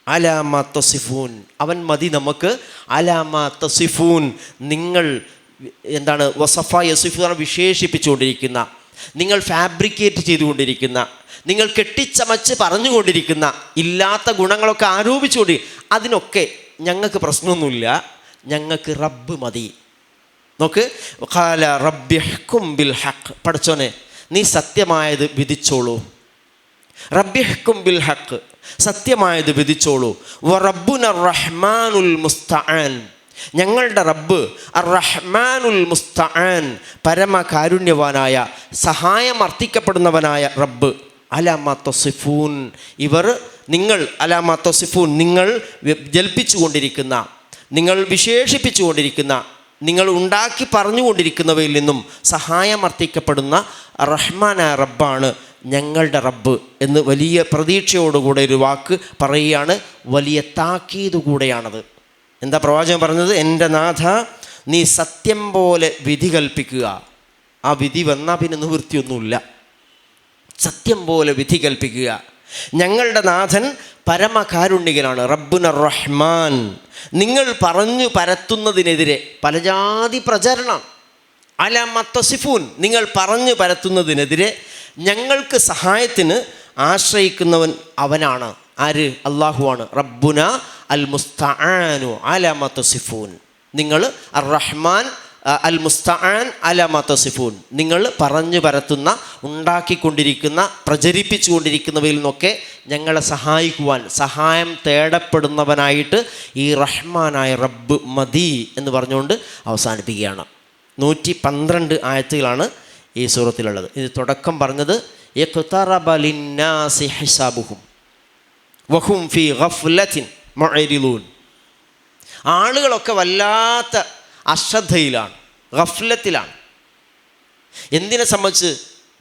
Speaker 1: അലാമ തസിഫൂൻ, അവൻ മതി നമുക്ക്. അലാമ തസിഫൂൻ, നിങ്ങൾ എന്താണ്? വസഫ യസിഫു, വിശേഷിപ്പിച്ചുകൊണ്ടിരിക്കുന്ന, നിങ്ങൾ ഫാബ്രിക്കേറ്റ് ചെയ്തുകൊണ്ടിരിക്കുന്ന, നിങ്ങൾ കെട്ടിച്ചമച്ച് പറഞ്ഞുകൊണ്ടിരിക്കുന്ന ഇല്ലാത്ത ഗുണങ്ങളൊക്കെ ആരോപിച്ചുകൊണ്ട്, അതിനൊക്കെ ഞങ്ങൾക്ക് പ്രശ്നമൊന്നുമില്ല, ഞങ്ങൾക്ക് റബ്ബ് മതി. നോക്ക്, ഖാല റബ്ബിഹ്കും ബിൽ ഹഖ്, പടച്ചോനെ നീ സത്യമായത് വിധിച്ചോളൂ. റബ്ബിഹ്കും ബിൽ ഹഖ്, സത്യമായത് വിധിച്ചോളൂ. വറബ്ബുനർ റഹ്മാനുൽ മുസ്തആൻ, ഞങ്ങളുടെ റബ്ബ് അർ റഹ്മാനുൽ മുസ്തആൻ, പരമകാരുണ്യവാനായ, സഹായമർത്ഥിക്കപ്പെടുന്നവനായ റബ്ബ്. അലാമ തസിഫൂൻ, ഇവർ, നിങ്ങൾ, അലാമ തസിഫൂൻ, നിങ്ങൾ ജൽപ്പിച്ചുകൊണ്ടിരിക്കുന്ന, നിങ്ങൾ വിശേഷിപ്പിച്ചുകൊണ്ടിരിക്കുന്ന നിങ്ങൾ ഉണ്ടാക്കി പറഞ്ഞുകൊണ്ടിരിക്കുന്നവയിൽ നിന്നും സഹായമർത്ഥിക്കപ്പെടുന്ന റഹ്മാനായ റബ്ബാണ് ഞങ്ങളുടെ റബ്ബ് എന്ന് വലിയ പ്രതീക്ഷയോടുകൂടെ ഒരു വാക്ക് പറയുകയാണ്. വലിയ താക്കീത് കൂടെയാണത്. എന്താ പ്രവാചകൻ പറഞ്ഞത്? എൻ്റെ നാഥ, നീ സത്യം പോലെ വിധി കൽപ്പിക്കുക. ആ വിധി വന്നാൽ പിന്നെ നിവൃത്തിയൊന്നുമില്ല. സത്യം പോലെ വിധി കൽപ്പിക്കുക. ഞങ്ങളുടെ നാഥൻ പരമകാരുണ്യകനാണ്. റബ്ബുന റഹ്മാൻ. നിങ്ങൾ പറഞ്ഞു പരത്തുന്നതിനെതിരെ പലജാതി പ്രചരണം. അലമ തസിഫൂൻ. നിങ്ങൾ പറഞ്ഞു പരത്തുന്നതിനെതിരെ ഞങ്ങൾക്ക് സഹായത്തിന് ആശ്രയിക്കുന്നവൻ അവനാണ്. ആര്? അള്ളാഹുവാണ്. റബ്ബുന അൽ മുസ്തആനു അലമ തസിഫൂൻ. നിങ്ങൾ അർ റഹ്മാൻ അൽ മുസ്തആൻ അലമ തസിഫൂൻ. നിങ്ങൾ പറഞ്ഞു പരത്തുന്ന, ഉണ്ടാക്കിക്കൊണ്ടിരിക്കുന്ന, പ്രചരിപ്പിച്ചുകൊണ്ടിരിക്കുന്നവയിൽ നിന്നൊക്കെ ഞങ്ങളെ സഹായിക്കുവാൻ, സഹായം തേടപ്പെടുന്നവനായിട്ട് ഈ റഹ്മാനായ റബ്ബ് മതി എന്ന് പറഞ്ഞുകൊണ്ട് അവസാനിപ്പിക്കുകയാണ്. 112 ആയത്തുകളാണ് ഈ സൂറത്തിലുള്ളത്. ഇത് തുടക്കം പറഞ്ഞത് ഇഖ്തറബ ലിന്നാസി ഹിസാബുഹും വഹും ഫീ ഗഫ്ലത്തിൻ മുഅരിദൂൻ. ആളുകളൊക്കെ വല്ലാത്ത അശ്രദ്ധയിലാണ്, ഗഫ്ലത്തിലാണ്. എന്തിനെ സംബന്ധിച്ച്?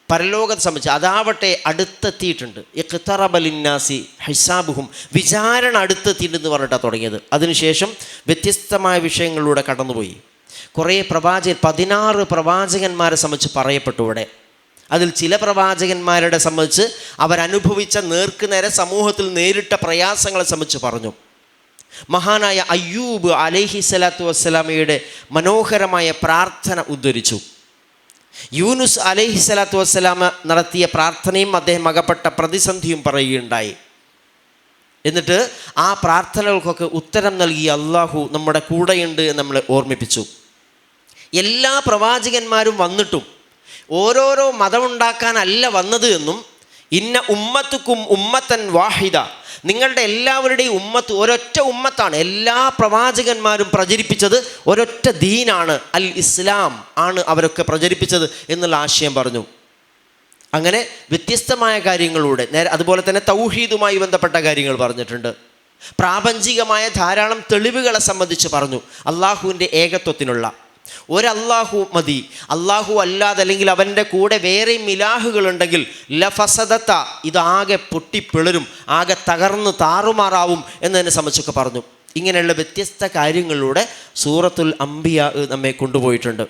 Speaker 1: പരലോകത്തെ സംബന്ധിച്ച്. അതാവട്ടെ അടുത്തെത്തിയിട്ടുണ്ട്. ഇഖ്തറബ ലിന്നാസി ഹിസാബുഹും. വിചാരണ അടുത്തെത്തിയിട്ടെന്ന് പറഞ്ഞിട്ടാണ് തുടങ്ങിയത്. അതിനുശേഷം വ്യത്യസ്തമായ വിഷയങ്ങളിലൂടെ കടന്നുപോയി. കുറേ 16 പ്രവാചകന്മാരെ സംബന്ധിച്ച് പറയപ്പെട്ടു ഇവിടെ. അതിൽ ചില പ്രവാചകന്മാരുടെ സംബന്ധിച്ച് അവരനുഭവിച്ച നേർക്കുനേരെ സമൂഹത്തിൽ നേരിട്ട പ്രയാസങ്ങളെ സംബന്ധിച്ച് പറഞ്ഞു. മഹാനായ അയ്യൂബ് അലൈഹിസ്സലാത്തു വസ്സലാമയുടെ മനോഹരമായ പ്രാർത്ഥന ഉദ്ധരിച്ചു. യൂനുസ് അലൈഹിസ്സലാത്തു വസ്സലാമ നടത്തിയ പ്രാർത്ഥനയും അദ്ദേഹം അകപ്പെട്ട പ്രതിസന്ധിയും പറയുകയുണ്ടായി. എന്നിട്ട് ആ പ്രാർത്ഥനകൾക്കൊക്കെ ഉത്തരം നൽകിയ അള്ളാഹു നമ്മുടെ കൂടെയുണ്ട് എന്ന് നമ്മളെ ഓർമ്മിപ്പിച്ചു. എല്ലാ പ്രവാചകന്മാരും വന്നിട്ടും ഓരോരോ മതമുണ്ടാക്കാനല്ല വന്നത് എന്നും, ഇന്ന ഉമ്മത്തുക്കും ഉമ്മത്തൻ വാഹിദ, നിങ്ങളുടെ എല്ലാവരുടെയും ഉമ്മത്ത് ഒരൊറ്റ ഉമ്മത്താണ്. എല്ലാ പ്രവാചകന്മാരും പ്രചരിപ്പിച്ചത് ഒരൊറ്റ ദീനാണ്, അൽ ഇസ്ലാം ആണ് അവരൊക്കെ പ്രചരിപ്പിച്ചത് എന്നുള്ള ആശയം പറഞ്ഞു. അങ്ങനെ വ്യത്യസ്തമായ കാര്യങ്ങളിലൂടെ അതുപോലെ തന്നെ തൗഹീദുമായി ബന്ധപ്പെട്ട കാര്യങ്ങൾ പറഞ്ഞിട്ടുണ്ട്. പ്രാപഞ്ചികമായ ധാരാളം തെളിവുകളെ സംബന്ധിച്ച് പറഞ്ഞു. അള്ളാഹുവിൻ്റെ ഏകത്വത്തിനുള്ള ഒരല്ലാഹു മതി. അള്ളാഹു അല്ലാതെ അല്ലെങ്കിൽ അവൻ്റെ കൂടെ വേറെ മിലാഹുകളുണ്ടെങ്കിൽ ലഫസദത്ത, ഇതാകെ പൊട്ടിപ്പിളരും, ആകെ തകർന്ന് താറുമാറാവും എന്നതിനെ സംബന്ധിച്ചൊക്കെ പറഞ്ഞു. ഇങ്ങനെയുള്ള വ്യത്യസ്ത കാര്യങ്ങളിലൂടെ സൂറത്തുൽ അംബിയ നമ്മെ കൊണ്ടുപോയിട്ടുണ്ട്.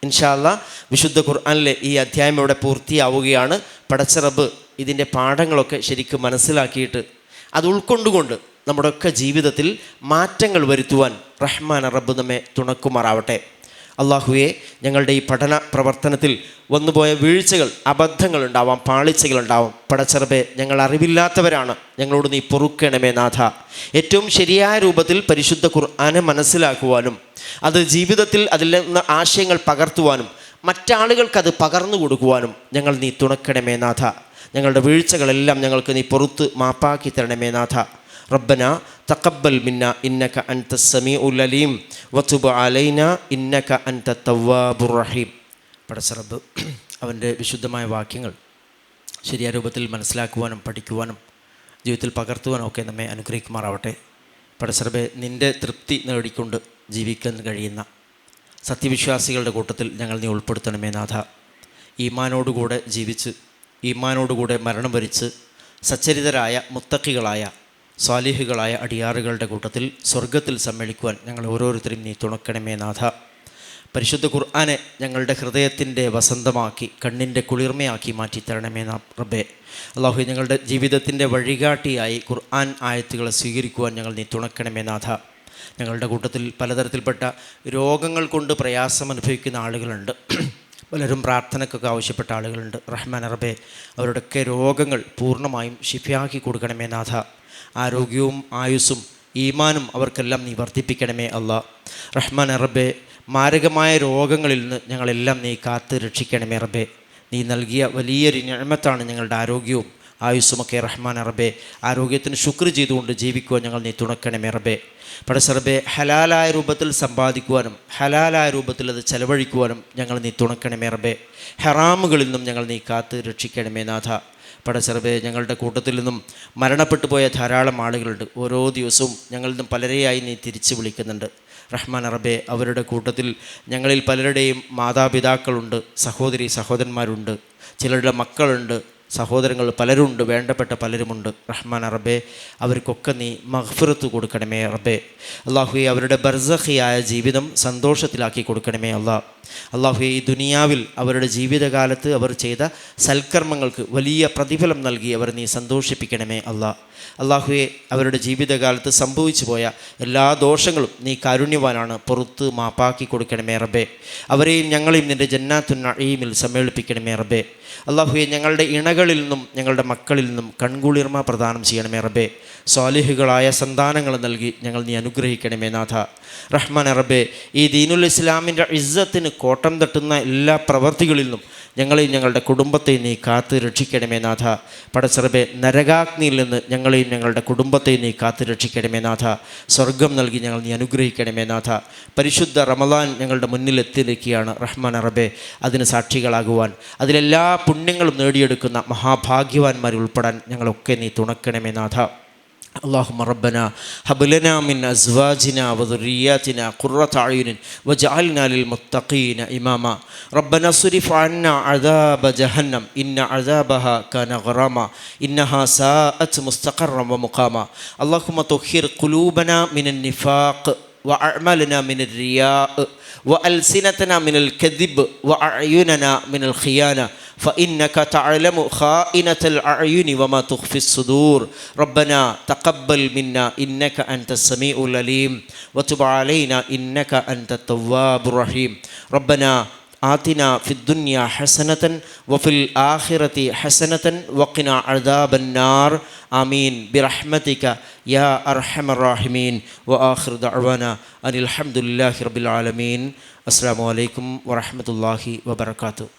Speaker 1: ഇൻഷാ അല്ലാഹ് വിശുദ്ധ ഖുർആനിലെ ഈ അധ്യായം ഇവിടെ പൂർത്തിയാവുകയാണ്. പടച്ച റബ്ബ് ഇതിൻ്റെ പാഠങ്ങളൊക്കെ ശരിക്കും മനസ്സിലാക്കിയിട്ട് അത് ഉൾക്കൊണ്ടുകൊണ്ട് നമ്മുടെയൊക്കെ ജീവിതത്തിൽ മാറ്റങ്ങൾ വരുത്തുവാൻ റഹ്മാൻ റബ്ബ് നമ്മെ തുണക്കുമാറാവട്ടെ. അള്ളാഹുവെ, ഞങ്ങളുടെ ഈ പഠന പ്രവർത്തനത്തിൽ വന്നുപോയ വീഴ്ചകൾ, അബദ്ധങ്ങളുണ്ടാവാം, പാളിച്ചകളുണ്ടാവാം. പടച്ചറബെ, ഞങ്ങൾ അറിവില്ലാത്തവരാണ്, ഞങ്ങളോട് നീ പൊറുക്കണമേ നാഥ. ഏറ്റവും ശരിയായ രൂപത്തിൽ പരിശുദ്ധ ഖുർആനെ മനസ്സിലാക്കുവാനും അത് ജീവിതത്തിൽ അതിൽ നിന്ന് ആശയങ്ങൾ പകർത്തുവാനും മറ്റാളുകൾക്കത് പകർന്നു കൊടുക്കുവാനും ഞങ്ങൾ നീ തുണക്കണമേ നാഥ. ഞങ്ങളുടെ വീഴ്ചകളെല്ലാം ഞങ്ങൾക്ക് നീ പൊറുത്ത് മാപ്പാക്കി തരണമേ നാഥ. റബ്ബന തഖബ്ബൽ മിന്ന ഇന്നക അൻത സമീഉൽ അലീം വതുബ് അലൈന ഇന്നക അൻത തവ്വാബുർ റഹീം. പടച്ച റബ്ബ് അവൻ്റെ വിശുദ്ധമായ വാക്യങ്ങൾ ശരിയായ രൂപത്തിൽ മനസ്സിലാക്കുവാനും പഠിക്കുവാനും ജീവിതത്തിൽ പകർത്തുവാനും ഒക്കെ നമ്മെ അനുഗ്രഹിക്കുമാറാവട്ടെ. പടച്ച റബ്ബേ, നിൻ്റെ തൃപ്തി നേടിക്കൊണ്ട് ജീവിക്കാൻ കഴിയുന്ന സത്യവിശ്വാസികളുടെ കൂട്ടത്തിൽ ഞങ്ങൾ നീ ഉൾപ്പെടുത്തണമേ നാഥ. ഈമാനോടുകൂടെ ജീവിച്ച് ഈമാനോടുകൂടെ മരണം വരിച്ച് സച്ചരിതരായ മുത്തക്കികളായ സ്വാലിഹുകളായ അടിയാറുകളുടെ കൂട്ടത്തിൽ സ്വർഗത്തിൽ സമ്മേളിക്കുവാൻ ഞങ്ങൾ ഓരോരുത്തരും നീ തുണക്കണമേ നാഥ. പരിശുദ്ധ ഖുർആനെ ഞങ്ങളുടെ ഹൃദയത്തിൻ്റെ വസന്തമാക്കി കണ്ണിൻ്റെ കുളിർമയാക്കി മാറ്റി തരണമേ റബ്ബേ. അല്ലാഹു, ഞങ്ങളുടെ ജീവിതത്തിൻ്റെ വഴികാട്ടിയായി ഖുർആൻ ആയത്തുകളെ സ്വീകരിക്കുവാൻ ഞങ്ങൾ നീ തുണക്കണമേ നാഥ. ഞങ്ങളുടെ കൂട്ടത്തിൽ പലതരത്തിൽപ്പെട്ട രോഗങ്ങൾ കൊണ്ട് പ്രയാസം അനുഭവിക്കുന്ന ആളുകളുണ്ട്. പലരും പ്രാർത്ഥനയ്ക്കൊക്കെ ആവശ്യപ്പെട്ട ആളുകളുണ്ട്. റഹ്മാൻ റബ്ബേ, അവരുടെയൊക്കെ രോഗങ്ങൾ പൂർണ്ണമായും ശിഫയാക്കി കൊടുക്കണമേ നാഥ. ആരോഗ്യവും ആയുസ്സും ഈമാനും അവർക്കെല്ലാം നീ വർദ്ധിപ്പിക്കണമേ അല്ലാ. റഹ്മാൻ റബ്ബേ, മാരകമായ രോഗങ്ങളിൽ നിന്ന് ഞങ്ങളെല്ലാം നീ കാത്ത് രക്ഷിക്കണമേ റബ്ബേ. നീ നൽകിയ വലിയൊരു നിഅമത്താണ് ഞങ്ങളുടെ ആരോഗ്യവും ആയുസ്സുമൊക്കെ. റഹ്മാൻ റബ്ബേ, ആരോഗ്യത്തിന് ശുക്ർ ചെയ്തുകൊണ്ട് ജീവിക്കുവാൻ ഞങ്ങൾ നീ തുണക്കണമേ റബ്ബേ. പടച്ച റബ്ബേ, ഹലാലായ രൂപത്തിൽ സമ്പാദിക്കുവാനും ഹലാലായ രൂപത്തിൽ അത് ചെലവഴിക്കുവാനും ഞങ്ങൾ നീ തുണക്കണമേ റബ്ബേ. ഹറാമുകളിൽ നിന്നും ഞങ്ങൾ നീ കാത്ത് രക്ഷിക്കണമേ നാഥ. പടച്ച റബ്ബേ, ഞങ്ങളുടെ കൂട്ടത്തിൽ നിന്നും മരണപ്പെട്ടു പോയ ധാരാളം ആളുകളുണ്ട്. ഓരോ ദിവസവും ഞങ്ങളിൽ നിന്നും പലരെയായി നീ തിരിച്ചു വിളിക്കുന്നുണ്ട്. റഹ്മാൻ റബ്ബേ, അവരുടെ കൂട്ടത്തിൽ ഞങ്ങളിൽ പലരുടെയും മാതാപിതാക്കളുണ്ട്, സഹോദരന്മാരുണ്ട്, ചിലരുടെ മക്കളുണ്ട്, സഹോദരങ്ങൾ പലരുണ്ട്, വേണ്ടപ്പെട്ട പലരുമുണ്ട്. റഹ്മാൻ റബ്ബേ, അവർക്കൊക്കെ നീ മഗ്ഫിറത്ത് കൊടുക്കണമേ റബ്ബേ. അല്ലാഹുവേ, അവരുടെ ബർസഖിയായ ജീവിതം സന്തോഷത്തിലാക്കി കൊടുക്കണമേ അല്ലാഹുവേ, ഈ ദുനിയാവിൽ അവരുടെ ജീവിതകാലത്ത് അവർ ചെയ്ത സൽക്കർമ്മങ്ങൾക്ക് വലിയ പ്രതിഫലം നൽകി അവർ നീ സന്തോഷിപ്പിക്കണമേ അല്ലാഹുവേ, അവരുടെ ജീവിതകാലത്ത് സംഭവിച്ചു പോയ എല്ലാ ദോഷങ്ങളും നീ കാരുണ്യവാനാണ്, പുറത്ത് മാപ്പാക്കി കൊടുക്കണമേ റബ്ബേ. അവരെയും ഞങ്ങളെയും നിൻ്റെ ജന്നാത്തുൻ നഈമിൽ സമ്മേളിപ്പിക്കണമേ റബ്ബേ. അല്ലാഹുവേ, ഞങ്ങളുടെ ഇണകളിൽ നിന്നും ഞങ്ങളുടെ മക്കളിൽ നിന്നും കൺകുളിർമ പ്രദാനം ചെയ്യണമേ റബ്ബേ. സ്വാലിഹുകളായ സന്താനങ്ങൾ നൽകി ഞങ്ങൾ നീ അനുഗ്രഹിക്കണമേ നാഥ. റഹ്മാൻ റബ്ബേ, ഈ ദീനുൽ ഇസ്ലാമിൻ്റെ ഇസ്സത്തിന് കോട്ടം തട്ടുന്ന എല്ലാ പ്രവൃത്തികളിൽ നിന്നും ഞങ്ങളെയും ഞങ്ങളുടെ കുടുംബത്തെ നീ കാത്ത് രക്ഷിക്കണമേ നാഥ. പടച്ചറബേ, നരകാഗ്നിയിൽ നിന്ന് ഞങ്ങളെയും ഞങ്ങളുടെ കുടുംബത്തെ നീ കാത്ത് രക്ഷിക്കണമേ നാഥ. സ്വർഗം നൽകി ഞങ്ങൾ നീ അനുഗ്രഹിക്കണമേ നാഥ. പരിശുദ്ധ റമളാൻ ഞങ്ങളുടെ മുന്നിൽ എത്തിയിരിക്കുകയാണ് റഹ്മാൻ റബ്ബേ. അതിന് സാക്ഷികളാകുവാൻ, അതിലെല്ലാ പുണ്യങ്ങളും നേടിയെടുക്കുന്ന മഹാഭാഗ്യവാന്മാരിൽ ഉൾപ്പെടാൻ ഞങ്ങളൊക്കെ നീ തുണക്കണമേ നാഥ. اللهم ربنا هب لنا من أزواجنا وذرياتنا قرة أعين واجعلنا للمتقين إماما. ربنا اصرف عنا عذاب جهنم إن عذابها كان غراما إنها ساءت مستقرا ومقاما. اللهم طهر قلوبنا من النفاق وأعمالنا من الرياء وألسنتنا من الكذب وأعيننا من الخيانة فإنك تعلم خائنة الأعين وما تخفي الصدور. ربنا تقبل منا إنك أنت السميع العليم وتب علينا إنك أنت التواب الرحيم. ربنا آتنا في الدنيا حسنة وفي الآخرة حسنة وقنا عذاب النار. آمين برحمتك يا أرحم الراحمين. وآخر دعوانا أن الحمد لله رب العالمين. السلام عليكم ورحمة الله وبركاته.